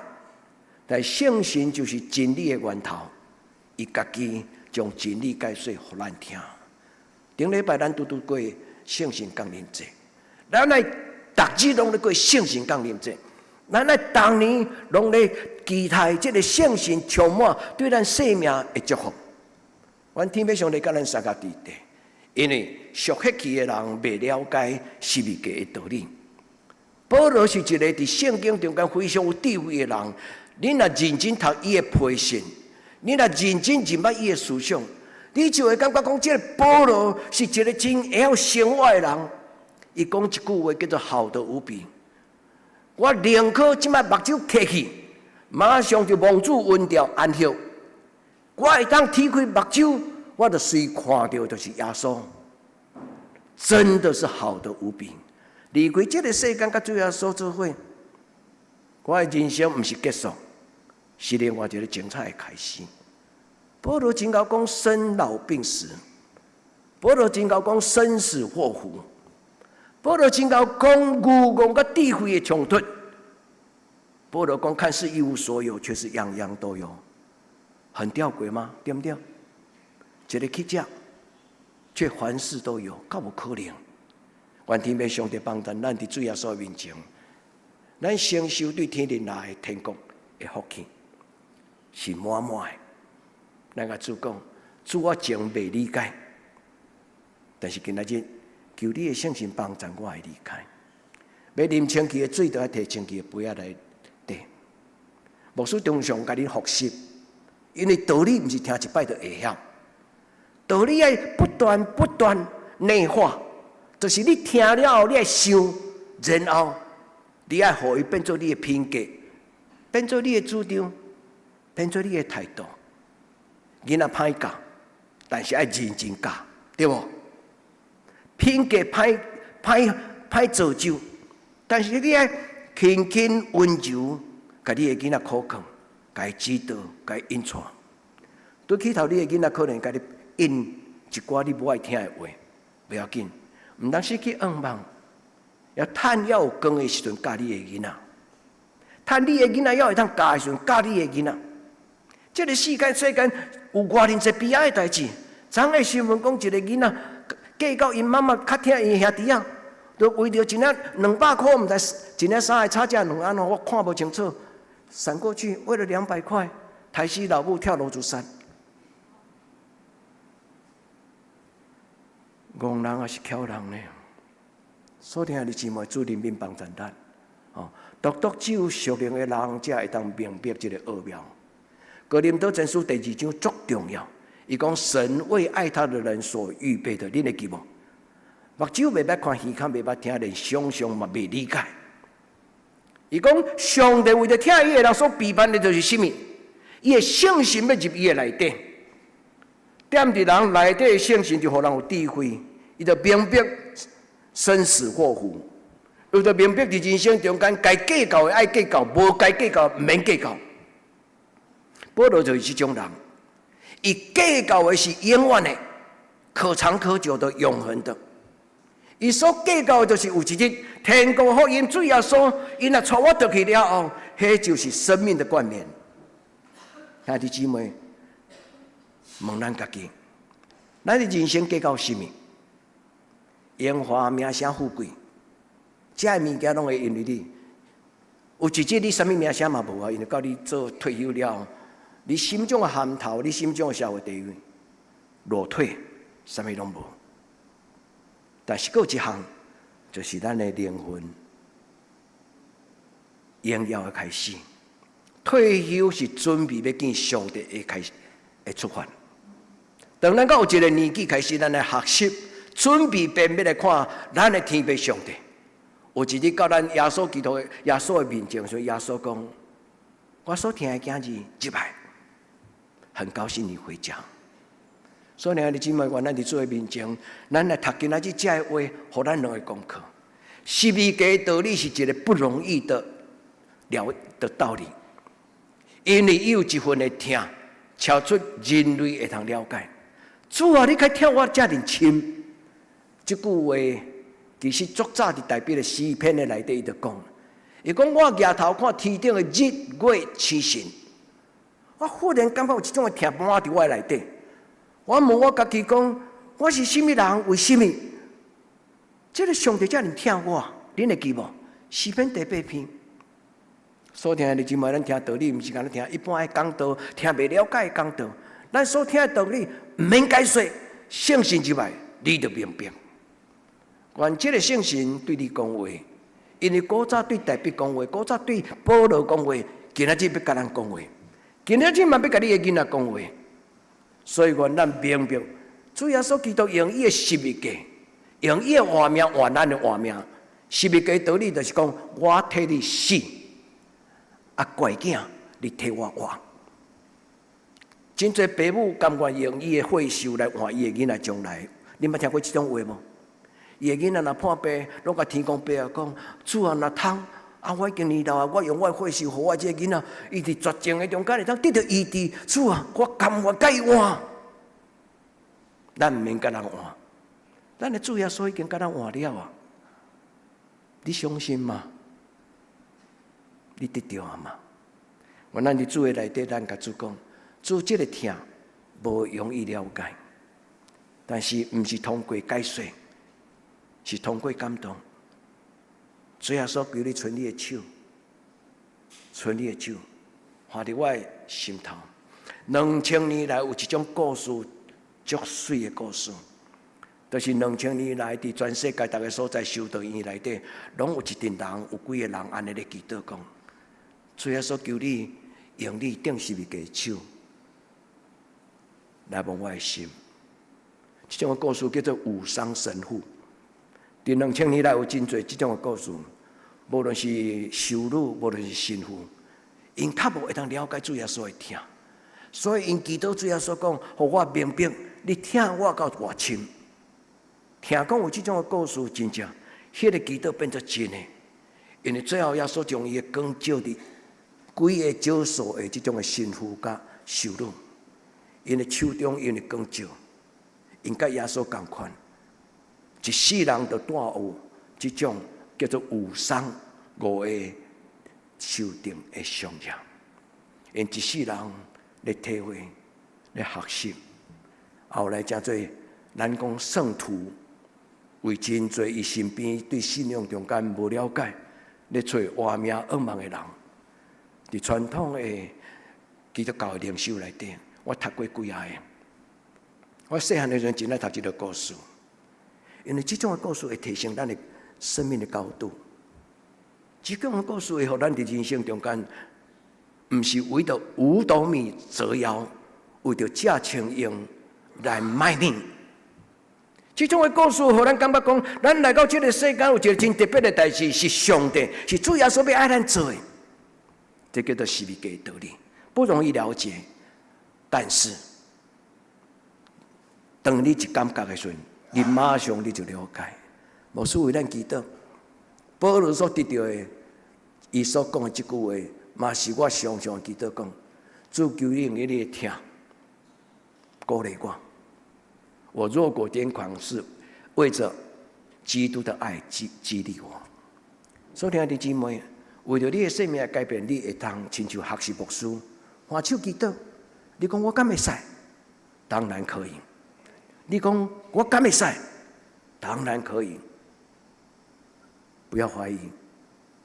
但圣神就是真理的源头，伊家己将真理解说互咱听。顶礼拜咱拄过圣神降临节，咱来逐日拢咧过圣神降临节，咱来逐年拢咧期待这个圣神充满对咱生命的祝福。阮天父上帝甲咱三个伫地，因为属血气的人未了解十字架的道理。保罗是一个伫圣经中间非常有智慧的人，你若认真读伊的批信，你若认真认捌伊的思想，你就会感觉讲，这个保罗是一个真会晓生活的人。伊讲一句话叫做好得无比。我宁可即摆目睭开去，马上就蒙主恩调安息。我会当踢开目睭，我就随看到就是耶稣，真的是好得无比。离开这个世间，甲主耶稣做伙，我的人生毋是结束，是另外一个精彩的开始。保罗真够讲生老病死，保罗真够讲生死祸福，保罗真够讲愚妄甲智慧的冲突。保罗讲看似一无所有，却是样样都有，很吊诡吗？对不对？一个乞丐，却凡事都有，够无可能？愿天父上帝帮助咱伫主耶稣面前，咱承受对天灵来的天国的福气，是满满的。咱甲主讲，主我前未理解，但是今仔日求你的圣神帮助我来理解。要啉清气的水，就要摕清气的杯仔来滴。牧师常常甲恁复习，因为道理毋是听一摆就会晓，道理要不断内化。就是你听了后，你要想，然后你要互伊变做你的品格，变做你的主张，变做你的态度。囡仔歹教，但是要认真教，对无？品格歹造就，但是你要轻轻温柔，甲你的囡仔苦劝，甲伊指导，甲伊引带。对起头，你的囡仔可能甲你引一寡你无爱听的话，不要紧。毋通失去愿望，要趁要有光的时阵教你的囡仔，趁你的囡仔要会当教的时阵教你的囡仔。这个世间有偌尼侪悲哀的代志。昨下新闻讲一个囡仔嫁到因妈妈较疼因兄弟仔，就为着一领200块，毋知一领衫的差价两安怎，我看不清楚。闪过去，为了200块，抬死老母跳楼自杀。戆人也是巧人呢，所听的姊妹主人民帮助咱，独只有属灵的人才会当明白这个奥妙。哥林多前书第2章足重要，伊讲神为爱他的人所预备的，恁会记无？目睭袂捌看，耳孔袂捌听，连想象嘛袂理解。伊讲上帝为着听伊的人所备办的就是什么？伊的圣心要入伊的内底，踮伫人内底的圣心就互人有智慧，伊就明白生死祸福，伊就明白伫人生中间该计较的爱计较，无该计较毋免计较。保罗就是这种人，伊计较的是永远的、可长可久的、永恒的。伊所计较的就是有一日天国福音主耶稣，因若带我倒去了后，迄就是生命的冠冕。兄弟姊妹，问咱家己，咱的人生计较什么？荣华名声富贵，这些物件拢会因为你。有一日你什么名声嘛无啊？因为到你做退休了后，你心中的含头，你心中的社会地位落退，什么拢无。但是还有一项，就是咱的灵魂荣耀的开始。退休是准备要见上帝的开始的出发。当咱到有一个年纪开始，咱来学习，准备便要来看咱的天父上帝。有一日到咱耶稣基督耶稣的面前，所以耶稣讲：“我所听的囝儿入来，很高兴你回家。”所以兄弟姊妹，愿咱伫主的面前，咱来读今仔日这话，互咱两个功课。十字架道理是一个不容易的道理，因为伊有一份的听，超出人类会通了解。主啊，你该听我遮尔深。这句话其实足早伫代表的诗篇的内底，伊就讲，伊讲我抬头看天顶的日月星辰，我忽然感觉有一种的听满伫我的内底。我问我家己讲，我是什么人？为什么？这个上帝遮尔听我，恁会记无？诗篇第8篇。所听的姊妹，咱听道理，毋是干那听一般的讲道，听袂了解的讲道。咱所听的道理，毋免解说，圣神入来，你就明白。愿这个圣神对你讲话，因为古早对大卫讲话，古早对保罗讲话，今仔日要甲咱讲话，今仔日嘛要甲你的囡仔讲话。所以愿咱明白，主耶稣基督用伊的十字架，用伊的活命换咱的活命。十字架道理就是讲，我替你死，乖囝你替我活。真侪父母甘愿用伊的血寿来换伊的囡仔将来。你捌听过这种话无？伊的囡仔若破病，拢甲天公伯啊讲：主啊，若通我已经年老啊，我用我的血寿，互我这个囡仔，伊伫绝症的中间会当得到医治。主啊，我甘愿甲伊换。咱毋免甲人换，咱的主耶稣已经甲咱换了啊！你相信吗？你得到啊嘛？我咱伫主的内底，咱甲主讲，主这个听无容易了解，但是毋是通过解说，是通过感动。主耶稣求你伸你的手，伸你的手，放伫我的心头。2000年来有一种故事。足水的故事，就是2000年来伫全世界逐个所在修道院内底，拢有一群人，有几个人安尼咧祈祷讲：主耶稣求你用你顶十字架的手来摸我的心。这种的故事叫做五伤神父。伫2000年来有真侪这种的故事，无论是修女，无论是神父，因较无会当了解主耶稣的听，所以因祈祷主耶稣讲，互我明白。你听我到偌深，听讲有这种的故事，真正，迄个祈祷变作真的，因为最后耶稣将伊的光照伫几个少数的这种的神父甲修女，因的手中因的光照，因甲耶稣同款，一世人就带有这种叫做有伤5个修定的相样，因一世人来体会、来学习。后来真做咱讲圣徒，为真侪伊身边对信仰中间无了解，咧找活命噩梦的人，伫传统的基督教的灵修内底，我读过几下个。我细汉的时阵真爱读这个故事，因为这种的故事会提升咱的生命的高度。这种故事会互咱伫人生中间，毋是为着五斗米折腰，为着假青鹰来卖命。这种的故事，互咱感觉讲，咱来到这个世间有一个真特别的代志，是上帝，是主耶稣要爱咱做的。这叫做十字架的道理，不容易了解，但是当你一感觉的时候，你马上你就了解。牧师为咱祈祷，保罗所得到的，伊所讲的这句话，嘛是我常常祈祷讲，主求你用你的听，鼓励我。我若果癫狂，是为着基督的爱激励我。所以听的姊妹，为着你的生命改变，你会当亲像学习牧师，换手祈祷。你讲我敢会使？当然可以。你讲我敢会使？当然可以。不要怀疑，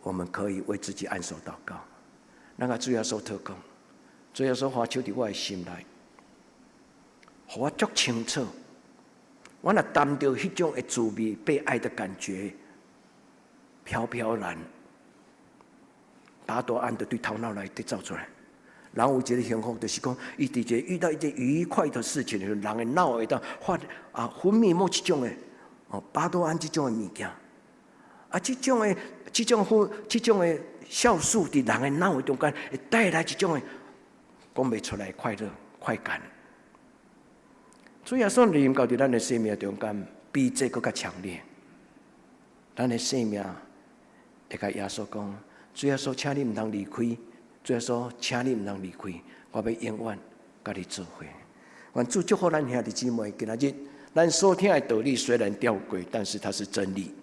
我们可以为自己按手祷告。咱个主耶稣祷告，主耶稣换手伫我的心内，互我足清楚。我若谈到迄种的滋味、被爱的感觉，飘飘然，大多按着对头脑来得走出来。人有一个幸福，就是讲，伊伫一个遇到一件愉快的事情的时候，人的脑会当分泌某一种的巴多胺这种的物件。这种的酵素伫人的脑中间会带来一种的讲不出来快乐、快感。主耶稣灵到伫咱的生命中间，比这更加强烈。咱的生命会甲耶稣讲：主耶稣，请你唔通离开；主耶稣，请你唔通离开，我要永远甲你做伙。愿主祝福咱兄弟姊妹，今仔日咱所听的道理虽然吊诡，但是它是真理。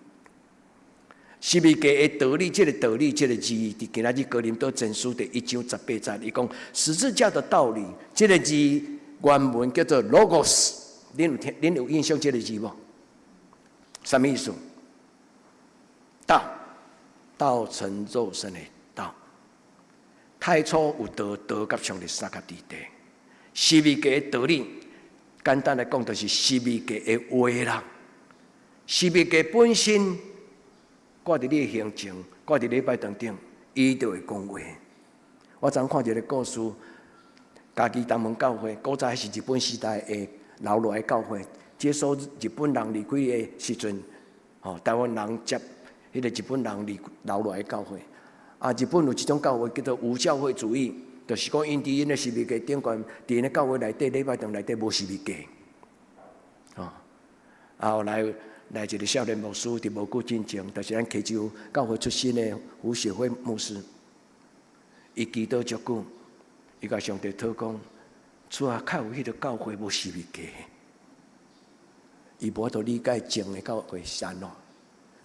十字架的道理，这个道理，这个字，伫今仔日哥林多前书第1章18节，伊讲十字架的道理，这个字原文叫做 logos， 恁有印象这个字无？什么意思？道，道成肉身的道。太初有道，道甲上帝三甲伫地。十字架的道理，简单来讲，就是十字架的话啦。十字架本身挂伫你的形象，挂伫礼拜当中，伊就会讲话。我昨看一个故事，家己东门教会，古早是日本时代的留落来教会，接收日本人离开的时阵，台湾人接迄个日本人留落来教会。日本有一种教会叫做无教会主义，就是讲因伫因的十字架顶悬，伫因的教会内底礼拜堂内底无十字架。后来一个少年牧师，伫无久之前，就是咱溪州教会出身的胡雪辉牧师，伊祈祷足久，伊甲上帝祷讲，主啊，较有迄个教会无十字架，伊无法度理解正的教会是安怎，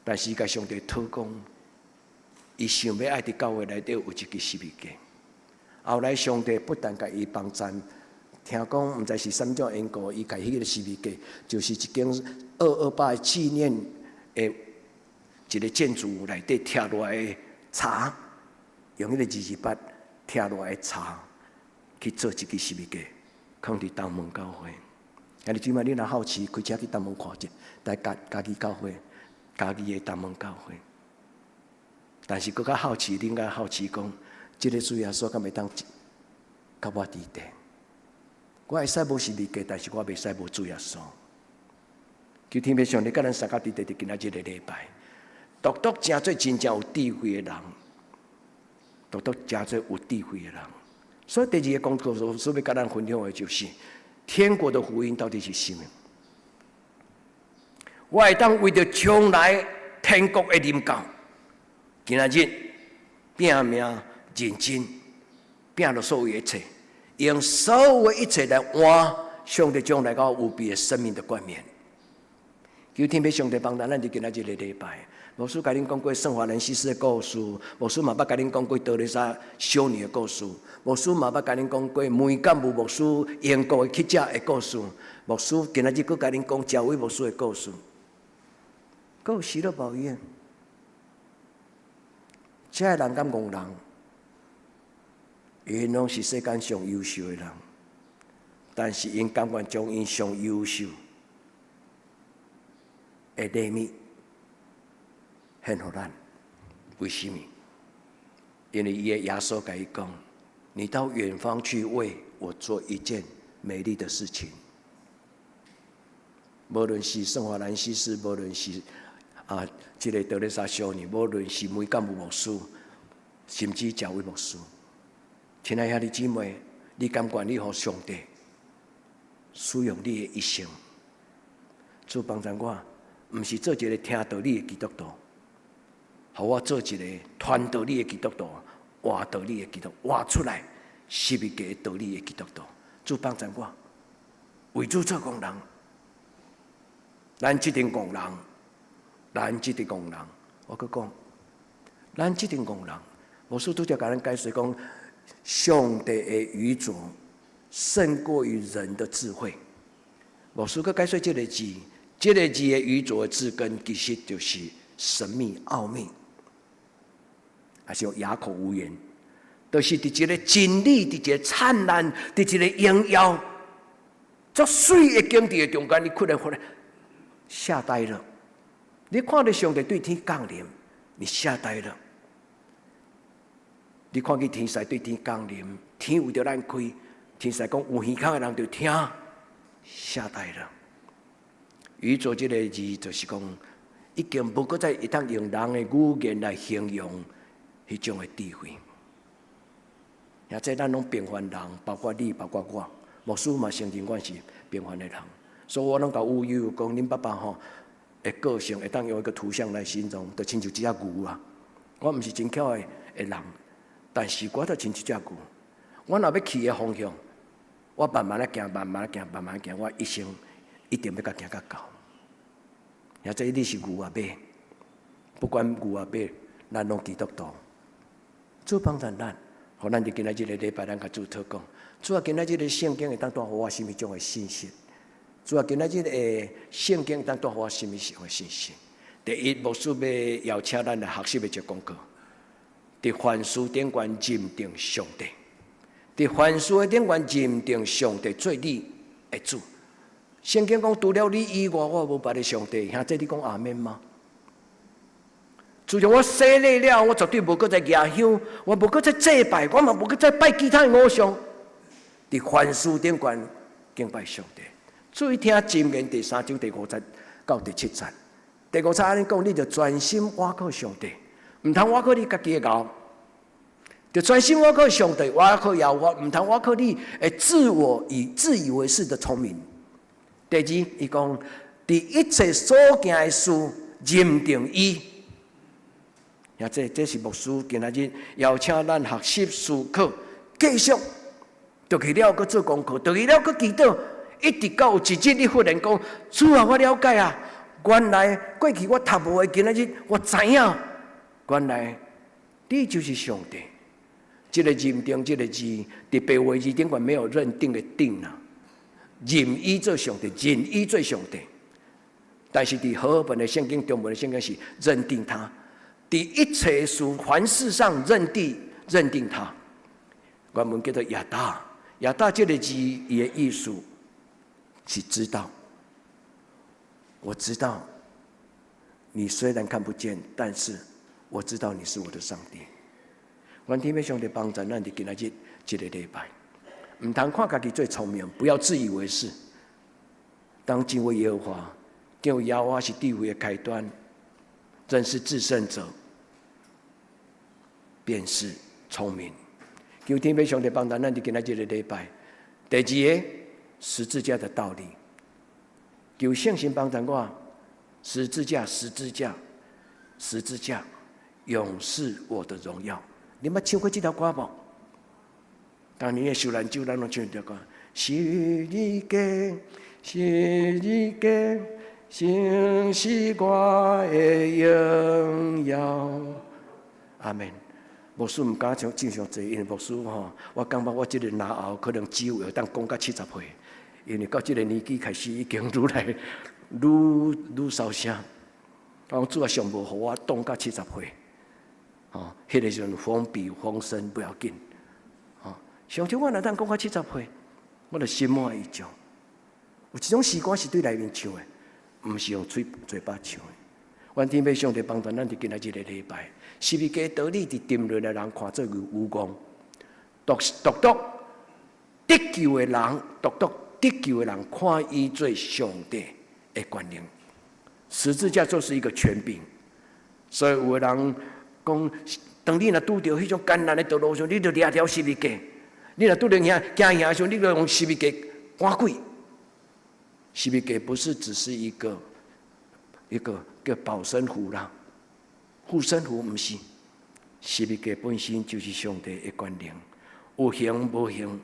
但是伊甲上帝祷讲，伊想要爱伫教会内底有一支十字架。后来上帝不但甲伊帮赞，听讲毋知是什么种缘故，伊甲迄个十字架，就是一间228纪念的一个建筑物内底贴落来的茶，用迄个28贴落来的茶去做一支十字架，放伫东门教会。兄弟姊妹，你若好奇，开车去东门看者，在家己教会，家己的东门教会。但是更较好奇，你应该好奇讲，这个主耶稣敢会当甲我伫地？我会使无十字架，但是我袂使无主耶稣。求天父上帝甲咱三甲伫地，伫今仔日的礼拜，独独真做真正有智慧的人，独独真做有智慧的人。所以第二个工作，所要甲咱分享的就是，天国的福音到底是什么？我会当为着将来天国的临到，今仔日拼命认真，拼了所有一切，用所有的一切来换上帝将来到无比的生命的冠冕。求天父上帝帮咱伫今仔日的礼拜，牧师甲恁讲过圣华人西斯的故事，牧师嘛捌甲恁讲过德蕾莎修女的故事，牧师嘛捌甲恁讲过梅干姆牧师英国的乞食的故事，牧师今仔日佫甲恁讲教会牧师的故事，佫有喜乐宝院。这些人敢戆人，因拢是世间上优秀的人，但是因甘愿将因上优秀的礼物献予咱，为什么？因为伊的耶稣甲伊讲：“你到远方去为我做一件美丽的事情。”无论是圣华兰西斯，无论是这个德蕾莎修女，无论是梅干姆牧师，甚至教会牧师，亲爱兄弟姊妹，你甘愿你互上帝使用你的一生？主帮助我，毋是做一个听道理的基督徒，互我做一个传道理的基督徒，活道理的基督徒，活出来十字架道理的基督徒。主帮助我，为主做工人。咱这阵工人，我佮讲，咱这阵工人，牧师拄则甲咱解释讲，上帝的愚拙胜过于人的智慧。牧师佮解释这个字，这个字的愚拙的字根，其实就是神秘奥秘，还是哑口无言，就是伫一个真理，伫一个灿烂，伫一个荣耀、足水的境地的中间，你忽然吓呆了。你看到上帝对天降临，你吓呆了。你看见天使对天降临，天为着咱开，天使讲有耳孔的人就听，吓呆了。愚拙这个字就是讲，已经无搁再会当用人的语言来形容迄种的智慧。也即咱拢平凡人，包括你，包括我，牧师嘛承认我是平凡的人。所以我拢甲有友讲，恁爸爸吼的个性会当用一个图像来形容，就亲像一只牛啊。我毋是真巧的人，但是我就亲像一只牛。我若要去的方向，我慢慢行，慢慢行，我一生一定要甲行到到。也即你是牛啊马，不管牛啊马，咱拢基督徒。主帮助咱，互咱伫今仔日个礼拜，咱甲主祷讲，主啊，今仔日个圣经会当带互我什么种的信息？主啊，今仔日的圣经当带互我什么样的信息？第一，牧师要邀请咱来学习的一个功课，伫凡事顶悬认定上帝，伫凡事的顶悬认定上帝做你的主。圣经讲，除了你以外，我无别的上帝。兄弟，你讲阿免吗？自从我洗礼了，我绝对无搁再牙香，我无搁再祭拜，我嘛无搁再拜其他的偶像。伫凡事顶悬敬拜上帝。注意听《箴言》第3章第5节到第7节。第5节安尼讲，你着专心倚靠上帝，唔通倚靠你家己的牛，着专心倚靠上帝，倚靠耶和华，唔通倚靠你自以为是的聪明。第二，伊讲，伫一切所行的事认定伊。也这是牧师今仔日邀请咱学习思考，继续就去了，搁做功课，就去了，搁祈祷。一直到有一日，你忽然讲：“主啊，我了解啊！原来过去我读无的，今仔日我知影，原来你就是上帝。”这个认定这个字，伫白话字顶悬没有认定的定啊，认伊做上帝，认伊做上帝。但是伫和合本的圣经、中文的圣经是认定他，伫一切事凡事上认定他。原文叫做亚大，亚大这个字伊的意思。是知道，我知道，你虽然看不见，但是我知道你是我的上帝。愿天父上帝帮助咱伫今仔日这个礼拜，唔通看家己最聪明，不要自以为是。当敬畏耶和华，敬畏耶和华是智慧的开端，认识至圣者，便是聪明。求天父上帝帮助咱伫今仔日的礼拜。第二个。十字架的道理，求圣神帮助我，十字架，永是我的荣耀。你捌唱过这条歌无？当年的秀兰酒，咱拢唱这条歌。十字架，成是我的荣耀。阿门。牧师唔敢唱正常济，因为牧师吼，我感觉我这个拿后可能只有当讲到70岁。因为到这个年纪开始，已经愈烧声。讲主啊，上无互我冻到70岁，迄个时阵封闭风声不要紧，上少我若当讲到70岁，我就心满意足。有一种诗歌是对内面唱的，毋是用嘴巴唱的。愿天父上帝帮助咱伫今仔日的礼拜，十字架道理伫沉沦的人看做有功，独独得救的人，独独得救的人看伊做上帝的权能。十字架就是一个权柄，所以有的人讲，当你若拄到迄种艰难的道路上，你就抓条十字架；你若拄到行的时候，你就用十字架赶鬼。十字架不是只是一个叫保身符啦，护身符不是。十字架本身就是上帝的权能，有形无形，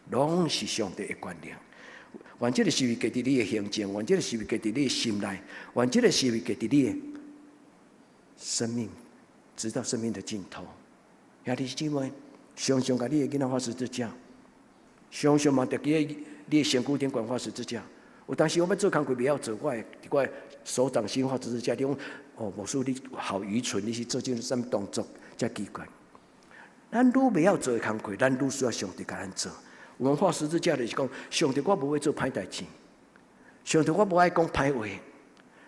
拢是上帝的权能。愿这个十字架伫你的行政，愿这个十字架伫你的心内，愿这个十字架伫你的生命，直到生命的尽头。兄弟姊妹，常常甲你的囡仔画十字架，常常嘛，伫你的身躯顶悬画十字架。有当时我们做工课不要做，我的手掌心画十字架，你讲哦，魔术你好愚蠢，你是做这种什么动作，遮奇怪。咱愈不要做的工课，咱愈需要上帝甲咱做。有人画十字架就是讲，上帝我不会做歹代志，上帝我不爱讲歹话，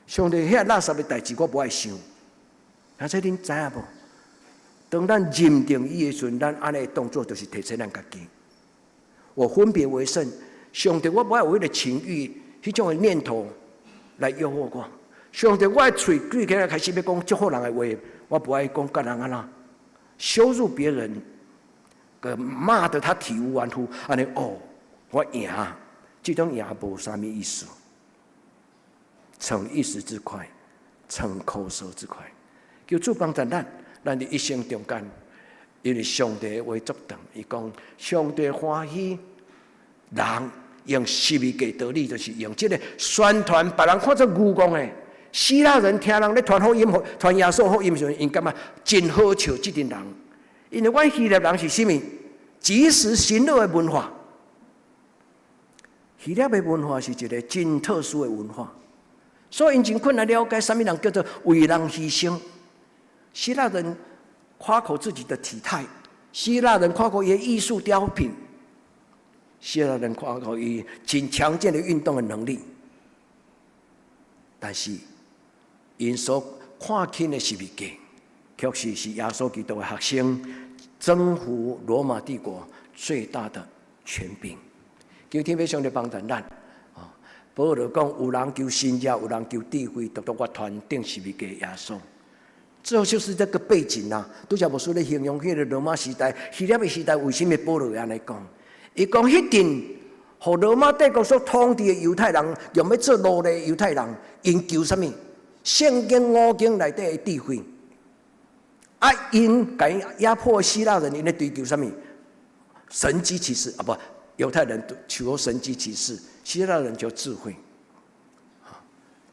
上帝遐垃圾的代志我不爱想。啊，这恁知影无？当咱认定伊的时阵，咱安尼动作就是提醒咱家己。我分别为圣，上帝我不爱有迄个情欲，迄种的念头来诱惑我。上帝我的嘴举起来开始要讲祝福人的话，我不爱讲甲人安那羞辱别人。骂得他体无完肤，安尼哦，我赢，这种赢无啥物意思，逞一时之快，逞口舌之快。求主帮助咱的一生中间，因为上帝的话作长，伊讲上帝欢喜人用十字架道理，就是用这个宣传，别人看作愚公的。希腊人听人咧传福音，传耶稣福音时，因感觉真好笑这群人。因为阮希腊人是甚物？及时行乐的文化。希腊的文化是一个真特殊的文化，所以因真困难了解什么人叫做为人牺牲。希腊人夸口自己的体态，希腊人夸口伊的艺术雕品，希腊人夸口伊真强健的运动的能力，但是因所看轻的十字架，确实是耶稣基督的学生征服罗马帝国最大的权柄。求天父上帝帮助咱。保罗讲，有人求神迹，有人求智慧，独独我传顶十字架耶稣。最后就是这个背景啊，拄则无说咧形容迄个罗马时代、希腊的时代，为什么保罗会安尼讲？伊讲迄阵，互罗马帝国所统治的犹太人，用要做奴隶的犹太人，因求什么？圣经五经内底的智慧。因甲压迫希腊人，因咧追求什么？神迹奇事啊，不，犹太人求神迹奇事，希腊人求智慧。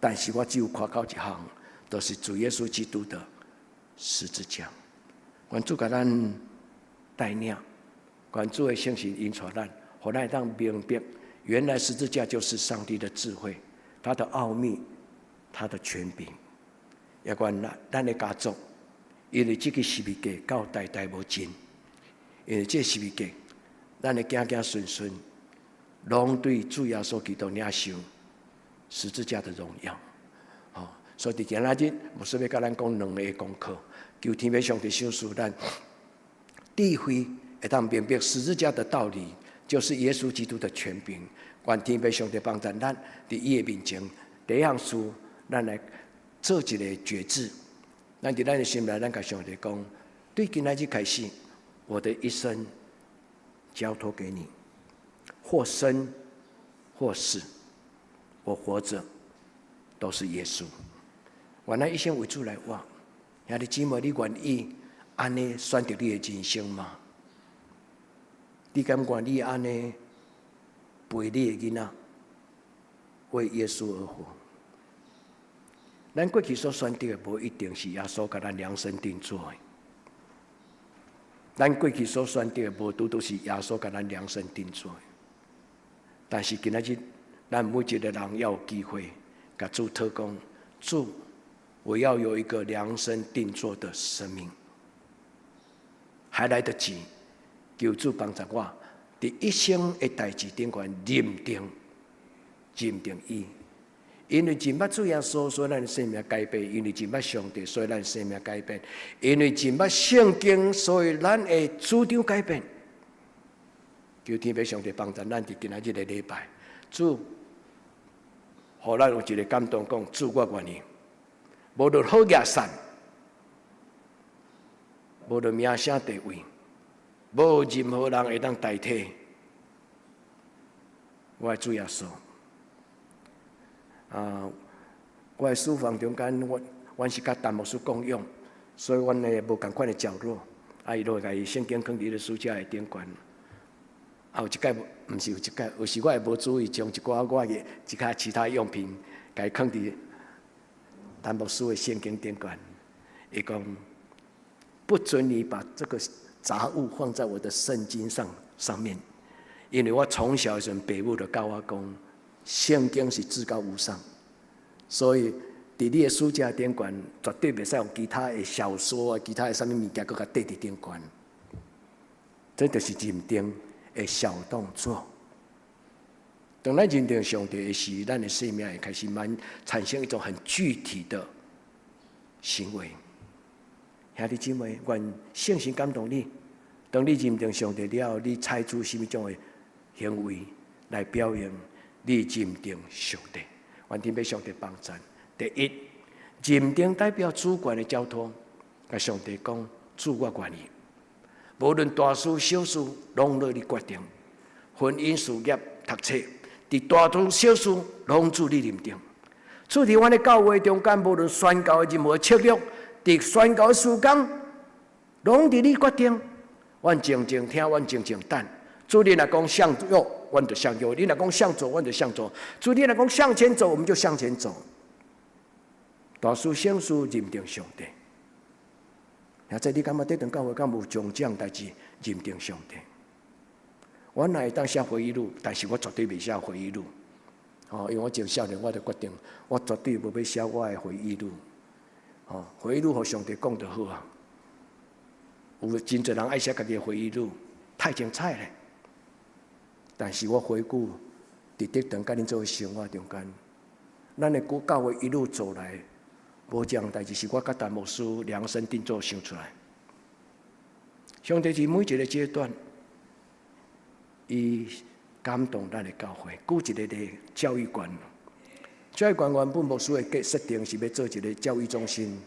但是我只有看到一项，就是主耶稣基督的十字架。愿主甲咱带领，愿主的圣神引导咱，互咱当明白，原来十字架就是上帝的智慧，他的奥秘，他的权柄。也愿咱的家族。因为这个十字架到代代无尽，因为这十字架，咱的子子孙孙，拢对主耶稣基督领受十字架的荣耀。所以伫今仔日，牧师要甲咱讲两个功课，求天父上帝赏赐咱智慧，会当明白十字架的道理，就是耶稣基督的权柄。愿天父上帝帮助咱，伫伊的面前，第一项事，咱来做一个决志。咱伫咱的心内，咱甲上帝讲：对今仔日开始，我的一生交托给你，或生或死，我活着都是耶稣。愿咱一生为主来活。兄弟姊妹，你愿意安尼选择你的人生吗？你敢愿意安尼陪你的囡仔为耶稣而活？咱过去所选择的，无一定是耶稣甲咱量身定做的。咱过去所选择的，无拄拄是耶稣甲咱量身定做的。但是今仔日，咱每一个人要有机会，甲主祷讲：主，我要有一个量身定做的生命，还来得及。求主帮助我，伫一生的代志顶悬认定伊。因为真捌主耶稣，所以咱生命改变；因为真捌上帝，所以咱生命改变；因为真捌圣经，所以咱的主张改变。求天父上帝帮助咱伫今仔日的礼拜，主，互咱有一个感动，讲主我愿意，无论好野善，无论名声地位，无任何人会当代替我的主耶稣。我的书房中间，阮是甲陈牧师共用，所以阮的无共款的角落，伊落甲伊圣经放伫咧书架的顶悬。有一摆，毋是有一摆，有时我会无注意，将一寡我的一卡其他用品，甲伊放伫陈牧师的圣经顶悬。伊讲，不准你把这个杂物放在我的圣经上面，因为我从小的时候，父母就教我讲，圣经是至高无上，所以伫你的书架顶悬，绝对袂使用其他的小说啊、其他的啥物物件，搁甲缀伫顶悬。这就是认定的小动作。当咱认定上帝的时，咱的生命会开始产生一种很具体的行为。兄弟姊妹，愿圣神感动你。当你认定上帝了后，你采取什么种的行为来表现你认定上帝？愿天父上帝帮助。第一，认定代表主权的交托，甲上帝讲：主我愿意。无论大事小事，拢落你决定。婚姻事业、读册，伫大事小事，拢主你认定。主伫阮的教会中间，无论宣教的任何策略，伫宣教的时间，拢伫你决定。阮静静听，阮静静等。主你若讲向右，阮就向右；你若讲向左，阮就向左。主你若讲向前走，我们就向前走。大事小事认定上帝。现在你感觉这段教会敢有将这样代志认定上帝？我若会当写回忆录，但是我绝对袂写回忆录。因为我从少年我就决定，我绝对无要写我的回忆录。回忆录互上帝讲就好啊。有真侪人爱写家己的回忆录，太精彩了。但是我回顾伫这段甲恁做生活中间，咱的教会一路走来。无这样代志是我甲陈牧师量身定做想出来。上帝是每一个阶段，伊感动咱的教会。举一个例，教育馆，教育馆原本牧师的设定是要做一个教育中心，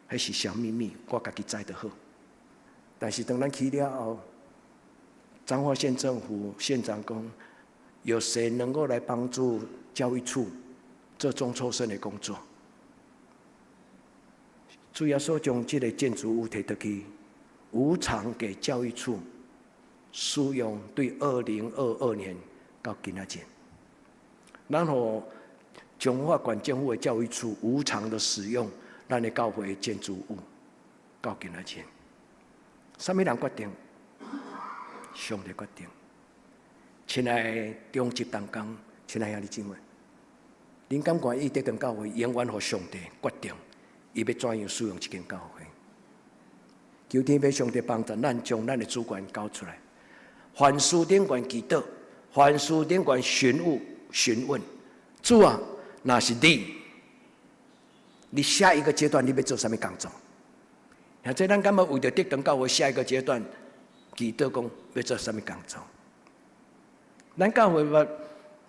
迄是小秘密，我家己知就好。但是当咱去了后，彰化县政府县长讲，有谁能够来帮助教育处？做中辍生的工作，主要说将这个建筑物摕倒去，无偿给教育处使用，对2022年到今仔日，然后中华县政府的教育处无偿的使用咱的教会的建筑物到今仔日，什么人决定？上帝决定。亲爱的中职同工，亲爱的兄弟姊妹。恁敢愿意这间教会永远互上帝决定，伊要怎样使用这间教会？求天父上帝帮助咱，将咱的主权交出来。凡事顶悬祈祷，凡事顶悬询问。主啊，那是你下一个阶段你要做什么工作？现在咱敢要为着这间教会下一个阶段祈祷，讲要做什么工作？咱教会要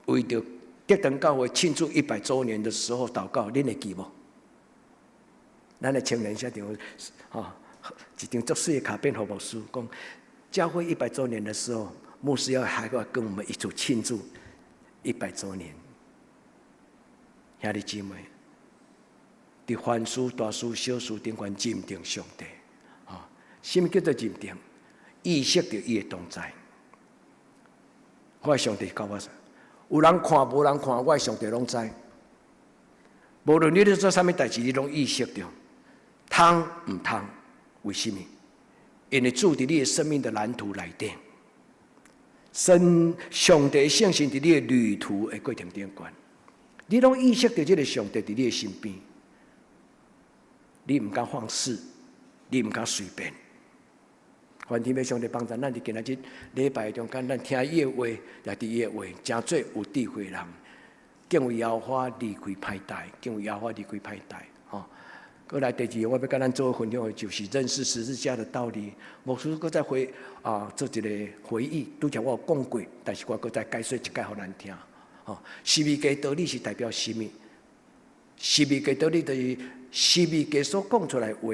为着这间教会庆祝100周年的时候祷告，恁会记无？咱的青年社长，一张足水的卡片，给牧师讲，教会100周年的时候，牧师还要跟我们一起庆祝100周年。兄弟姊妹，伫凡事大事小事顶悬认定上帝。什么叫做认定？意识到伊的同在。我的上帝教我啥？有人看，无人看，我的上帝拢知。无论你咧做啥物代志，你拢意识到，通唔通？为什么？因为主伫你的生命的蓝图内底，上帝圣神伫你的旅途的过程顶悬，你拢意识到这个上帝伫你的身边，你唔敢放肆，你唔敢随便。愿天父上帝帮助咱伫今仔日礼拜中间，咱听伊的话，也伫伊的话，真做有智慧人，敬畏耶和华离开歹代，敬畏耶和华离开歹代。过来第二个，我要跟咱做分享的就是认识十字架的道理。牧师搁再做一个回忆，拄则我有讲过，但是我搁再解说一解互咱听。十字架道理是代表什么？十字架道理就是十字架所讲出来的话，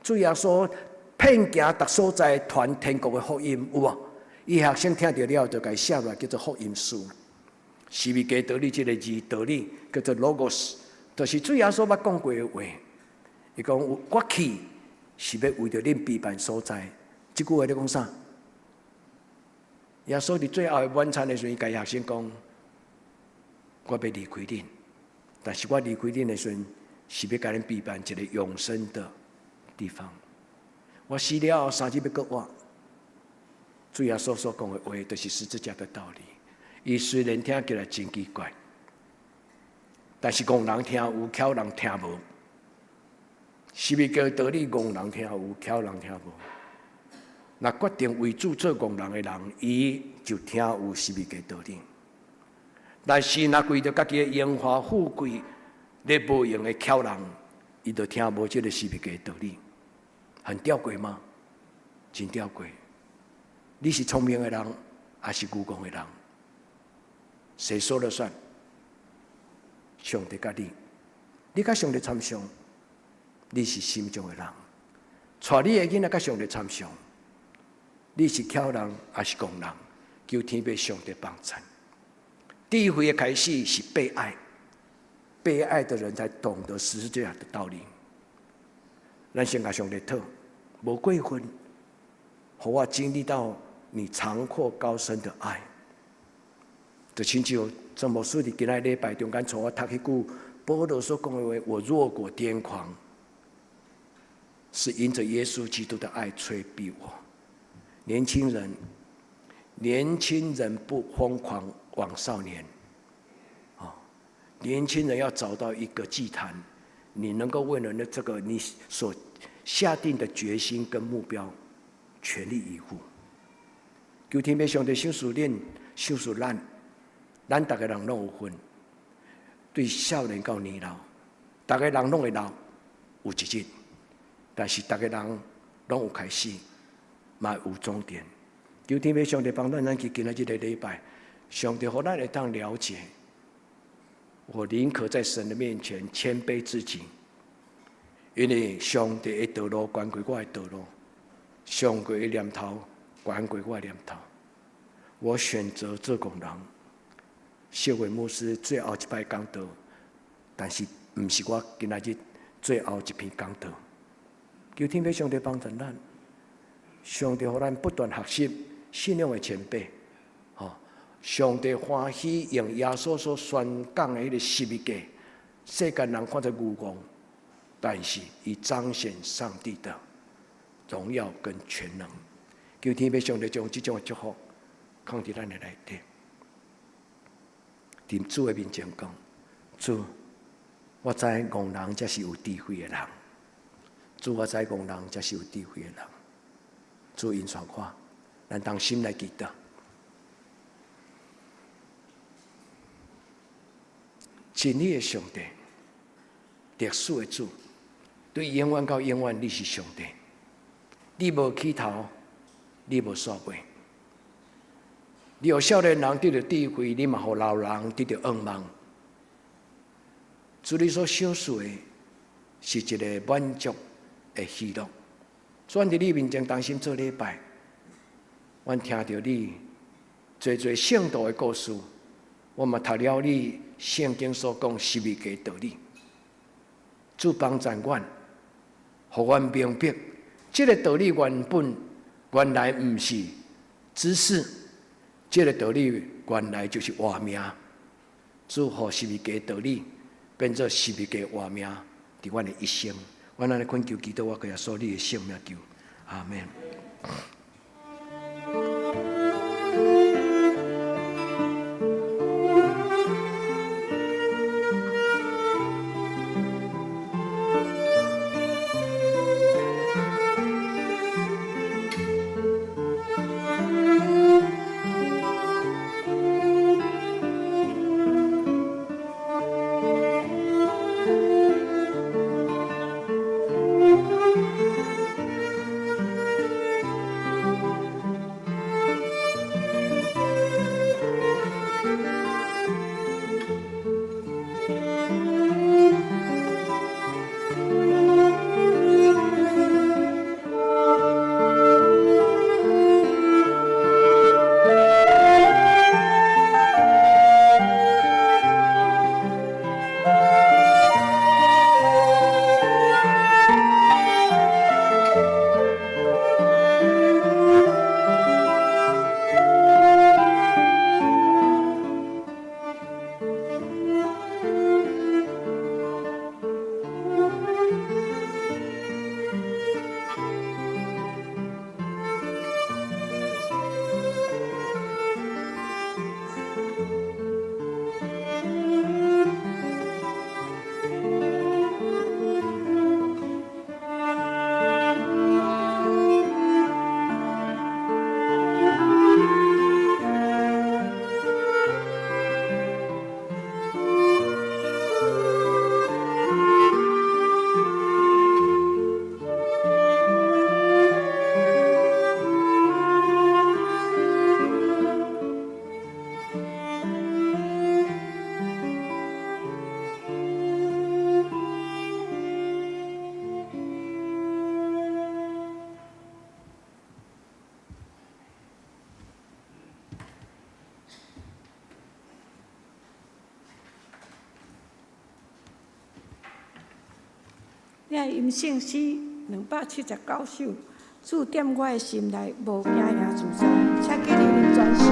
主耶稣遍行逐所在传天国的福音，有无？伊学生听到了，就甲伊写落来，叫做福音书。十字架道理这个字道理叫做 logos， 就是主耶稣捌讲过的话。伊讲我去是要为着恁避难所在，这句话咧讲啥？耶稣伫最后的晚餐的时候，伊甲学生讲：我要离开恁，但是我离开恁的时候，是要甲恁避难一个永生的地方。我死了后3日要搁活。主耶稣所讲的话，就是十字架的道理。伊虽然听起来真奇怪，但是戆人听有，巧人听无。十字架道理，戆人听有，巧人听无。若决定为主做戆人的人，伊就听有十字架道理。但是若为着家己的荣华富贵，咧无用的巧人，伊就听无这个十字架道理。很吊诡吗？真吊诡。你是聪明的人，还是愚公的人？谁说了算？上帝甲你，你甲上帝参详。你是心中的人，带你的囡仔甲上帝参详。你是巧人还是戆人？求天父上帝帮衬。第一回的开始是被爱，被爱的人才懂得十字架的道理。咱先甲上帝讨，无过分，互我经历到你长阔高深的爱。就亲像曾牧师伫今仔礼拜中间，从我读迄句保罗所讲的话：我若果癫狂。是因着耶稣基督的爱催逼我。年轻人不疯狂枉少年。年轻人要找到一个祭坛，你能够为了这个你所下定的决心跟目标，全力以赴。求天父上帝赏赐恁，赏赐咱大家人拢有份。对少年到年老，大家人拢会老，有一日。但是，大家人拢有开始，嘛有终点。求天父上帝帮咱去今仔日的礼拜，上帝互咱会当了解，我宁可在神的面前谦卑自己，因为上帝的道路关过我的道路，上帝的念头关过我的念头。我选择做工人。谢伟牧师最后一摆讲道，但是不是我今仔日最后一篇讲道。求天父上帝帮助咱，上帝互咱不断学习信仰的前辈。上帝欢喜用耶稣所宣讲的迄个十字架，世间人看作愚妄，但是伊彰显上帝的荣耀跟全能。求天父上帝将这种的祝福放伫咱的内底。伫主的面前讲，主，我知戆人才是有智慧的人。主，我知戆人才是有智慧的人。主因算看，咱当心来记得。真理的上帝，历史的主，对永远到永远，你是上帝。你无起头，你无煞尾。你有少年人得到智慧，你嘛互老人得到恩望。主，你所赏赐的，是一个满足的喜乐。转伫你面前，当心做礼拜，阮听到你最圣道的故事，我嘛读了你圣经所讲十字架道理。主帮助阮，互阮明白，这个道理原来不是知识，这个道理原来就是活命。主互十字架道理变作十字架活命，伫阮的一生。我咱来恳求基督，我给耶稣你的性命求，阿门。的音圣诗279首，主点我的心内无惊也自在，请给你转世。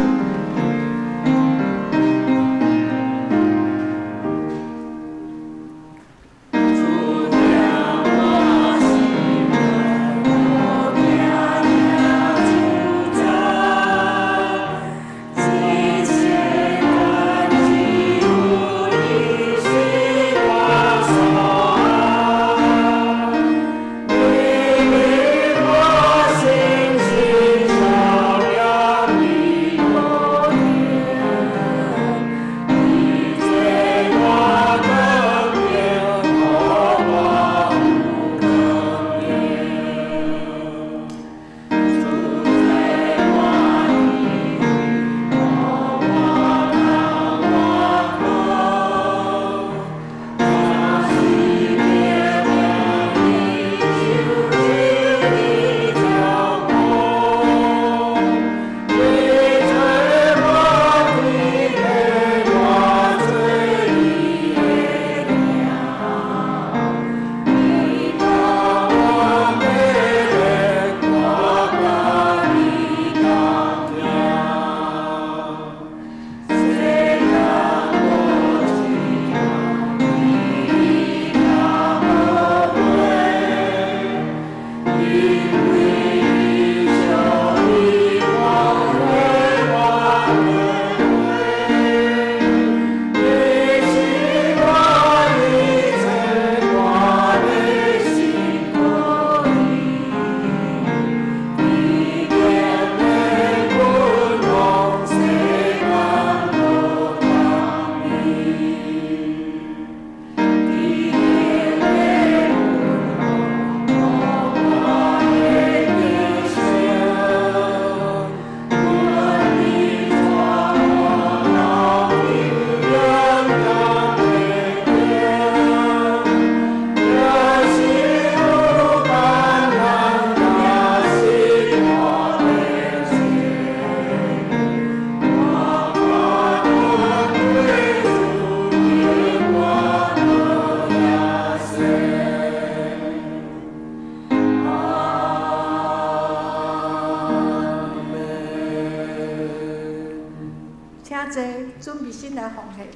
请坐，准备先来奉献。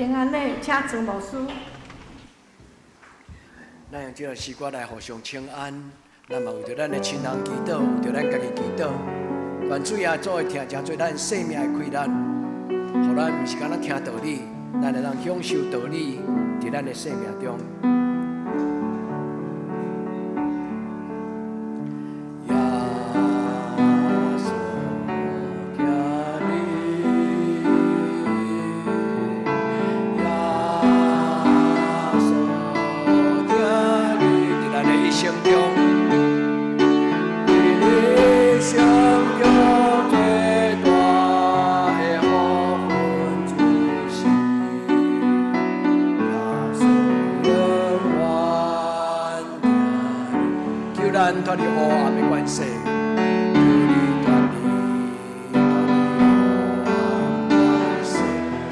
平安礼，请曾牧师。咱用这个诗歌来互相请安，咱嘛为着咱的亲人祈祷，为着咱家己祈祷。愿主耶稣会听真做咱生命的开咱，互咱毋是干那听道理，咱会当享受道理，伫咱的生命中。脱离黑暗的关系，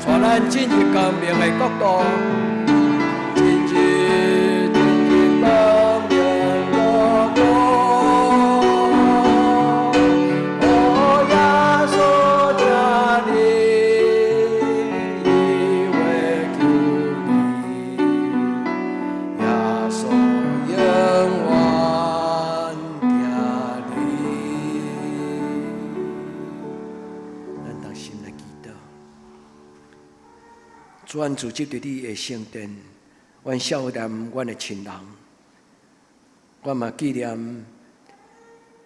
带咱进入光明的国度，进入光明国度。哦，耶稣听你，因为求你，耶稣永远。主，阮自即伫你的圣殿，阮少年，阮的亲人，阮嘛纪念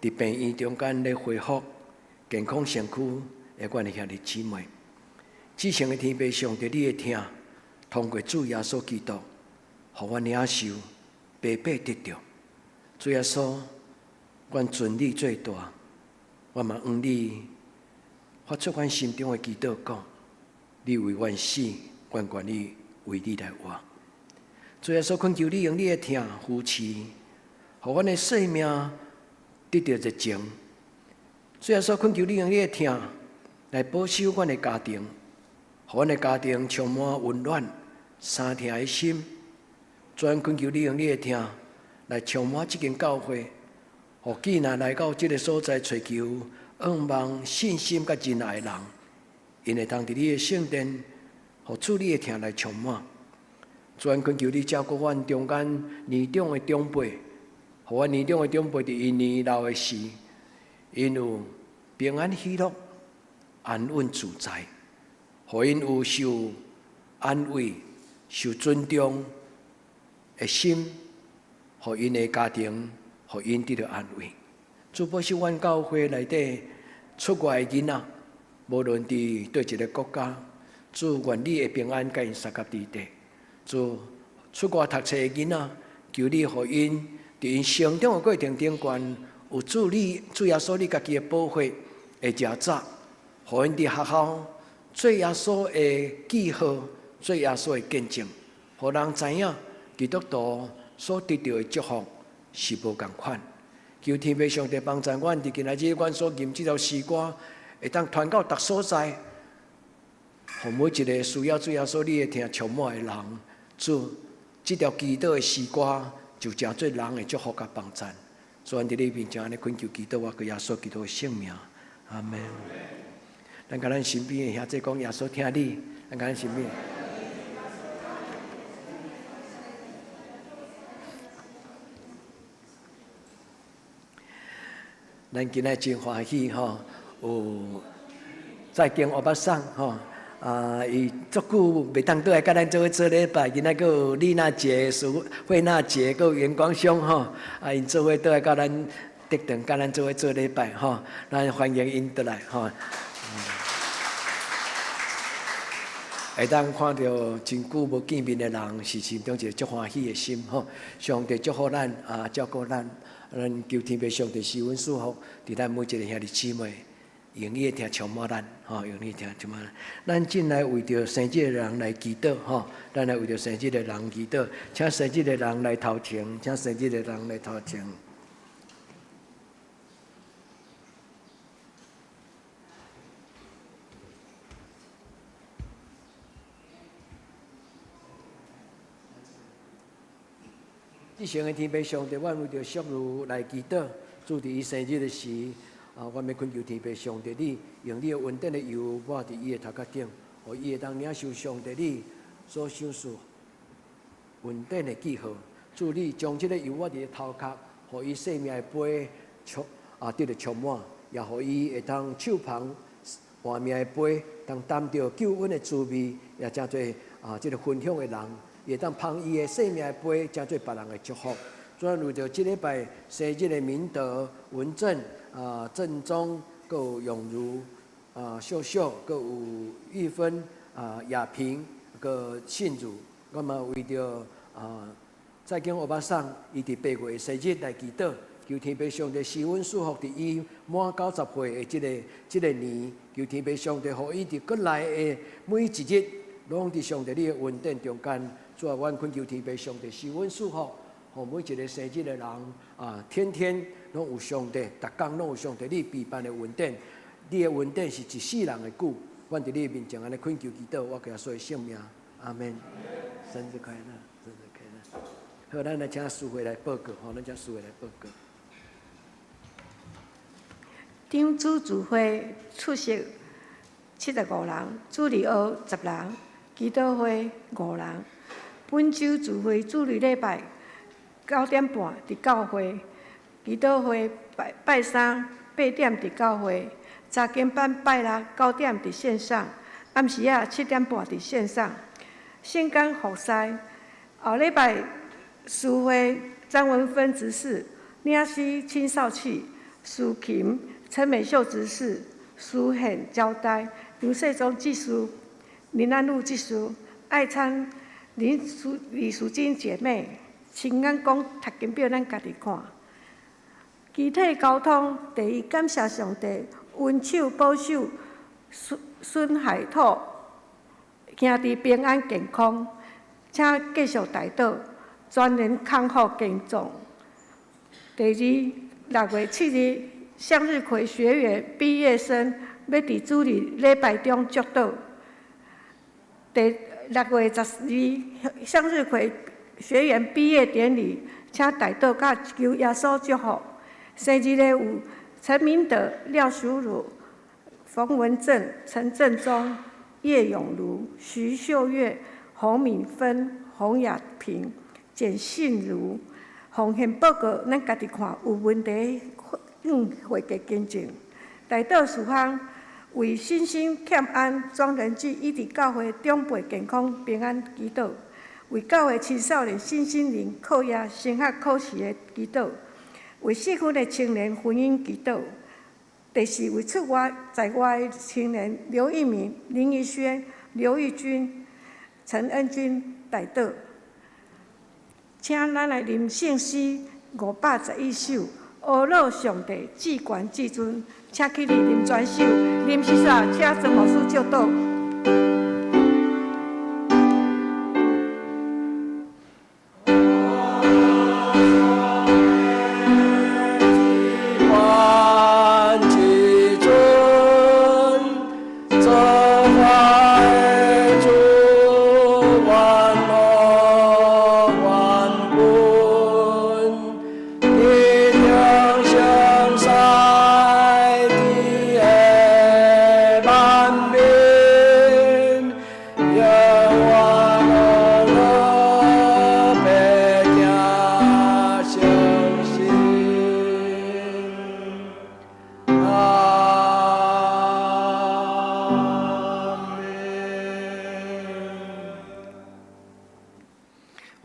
伫病院中间咧恢复健康身躯的阮的兄弟姊妹。至诚的天父上帝，你的听，通过主耶稣基督，互阮领受，白白得着。主耶稣，阮尊你最大，阮嘛愿你发出阮心中的祈祷，讲你为阮死。愿愿意为你来活，主耶稣恳求你用你的听扶持，互阮的生命得到热情。主耶稣恳求你用你的听来保守阮的家庭，互阮的家庭充满温暖、三听的心。主耶稣恳求你用你的听来充满这间教会，互既然来到这个所在，追求仰望信心甲仁爱的人，因会当伫你的圣殿。互主你的听来充满，主愿恳求你照顾阮中间年长的长辈，互阮年长的长辈伫因年老的时，因有平安喜乐、安稳自在，互因有受安慰、受尊重的心，互因的家庭，互因得到安慰。主保守阮教会内底出外的囡仔，无论伫对一个国家。主愿你的平安甲因三甲伫地，主出外读册的囡仔，求你互因伫因成长的过程中间，有主耶稣你家己的保护的遮罩，互因伫学校做耶稣的记号，做耶稣的见证，互人知影基督徒所得到的祝福是无共款。求天父上帝帮助阮，伫今仔日阮所吟这条诗歌，会当传到逐所在。互每一个需要主耶稣你的听充满的人，主这条祈祷的诗歌就成做人的祝福甲帮助。所以伫你面前安尼恳求祈祷，我个耶稣基督的圣名，阿门。咱甲咱身边的兄弟讲，耶稣听你，咱甲咱身边。咱今仔真欢喜吼，有再见欧巴桑吼。伊足久袂当倒来，甲咱做伙做礼拜。今仔佫有丽娜姐、慧娜姐，佫有袁光兄吼，因做伙倒来甲咱得等，甲咱做伙做礼拜吼。咱欢迎因倒来吼。会当看到真久无见面的人，是心中一个足欢喜的心吼。上帝祝福咱照顾咱，咱求天父上帝施恩祝福，伫咱每一个兄弟姊妹。用你的听充满咱，吼，用你的听充满咱。咱进来为着生日的人来祈祷，吼，咱来为着生日的人祈祷，请生日的人来头前，请生日的人来头前。至诚的天父上帝，阮为着属如来祈祷，主伫伊生日的时。我要恳求天父上帝，你用你的稳定的油抹伫伊的头壳顶，互伊会当领受上帝你所享受稳定的记号。主你将这个由我哋头壳，互伊生命的杯得到充满，也互伊会当手捧换命的杯，当担着救恩的滋味，也真侪这个分享的人，也当捧伊的生命的杯，真侪别人的祝福。主要为着这礼拜生日的明德、文正、正宗，阁有永如、秀秀，阁有玉芬、雅萍，阁信主，我嘛为着再经欧巴桑，伊伫8月生日来祈祷，求天父上帝施恩祝福伫伊满90岁的这个年，求天父上帝，互伊伫过来的每一日，拢伫上帝你的稳定中间。主啊，阮恳求天父上帝施恩祝福，互每一个生日的人天天拢有上帝，逐工拢有上帝你陪伴的稳定。你的稳定是一世人的故，阮伫你面前安尼恳求祈祷，我给所有性命，阿门。生日快乐，生日快乐。好，咱来请师会来报告，咱请师会来报告。长主聚会出席75人，主日学10人，祈祷会5人。本周聚会主日礼拜9点半伫教会，祈祷会拜三8点伫教会，查经班拜六9点伫线上，暗时7点半伫线上。圣间服侍，后礼拜诗会张文芬执事，领诗青少器，苏琴、陈美秀执事，书宪交代，刘世忠技师，林安路技师，爱参李淑金姐妹，请咱讲读经表，咱家己看。集体沟通，第一，感谢上帝恩手保守孙海兔，兄弟平安健康，请继续代祷，全人康复健壮。第二，6月7日，向日葵学园毕业生要伫主日礼拜中祝祷。6月12日，向日葵学园毕业典礼，请代祷甲求耶稣祝福。生日的有陈明德、廖淑茹、冯文正、陈正忠、叶永如、徐秀月、洪敏芬、洪雅萍、简信如。奉献报告，咱家己看，有问题会加跟进。代祷事项为身心欠安庄人志以及教会长辈健康平安祈祷，为教会青少年身心灵课业升学考试的祈祷，为适婚的青年婚姻祈祷。第四，为出外在外的青年刘一鸣、林怡轩、刘玉君、陈恩君代祷。请咱来念圣诗511首，阿罗上帝至权至尊，请起立念全首，念诗煞，请曾牧师祝祷。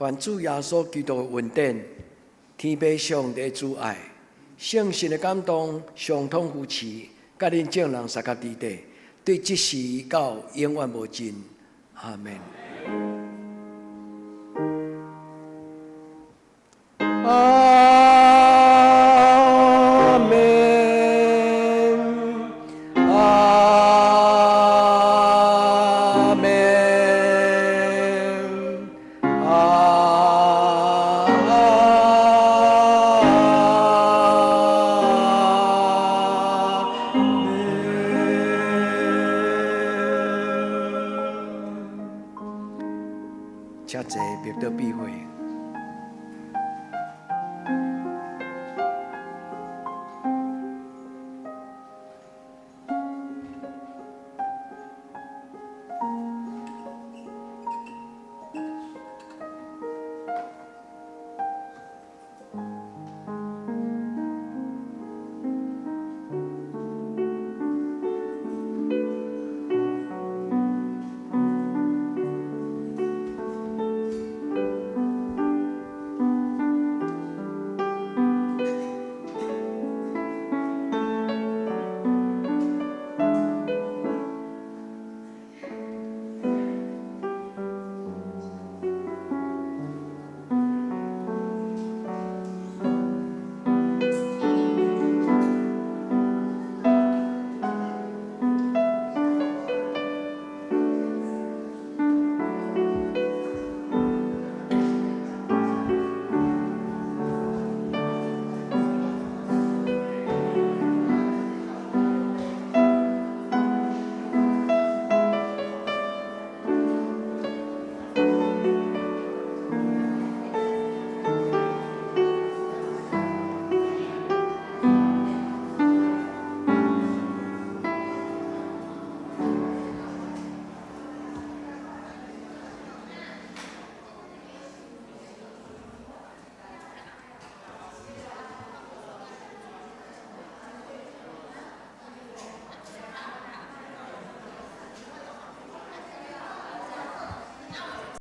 愿主耶稣基督的恩典、天父上帝的主爱、圣神的感动、相通扶持，甲恁众人三角地地，对即时到永远无尽。阿门。阿门。阿门。请坐，别得避讳。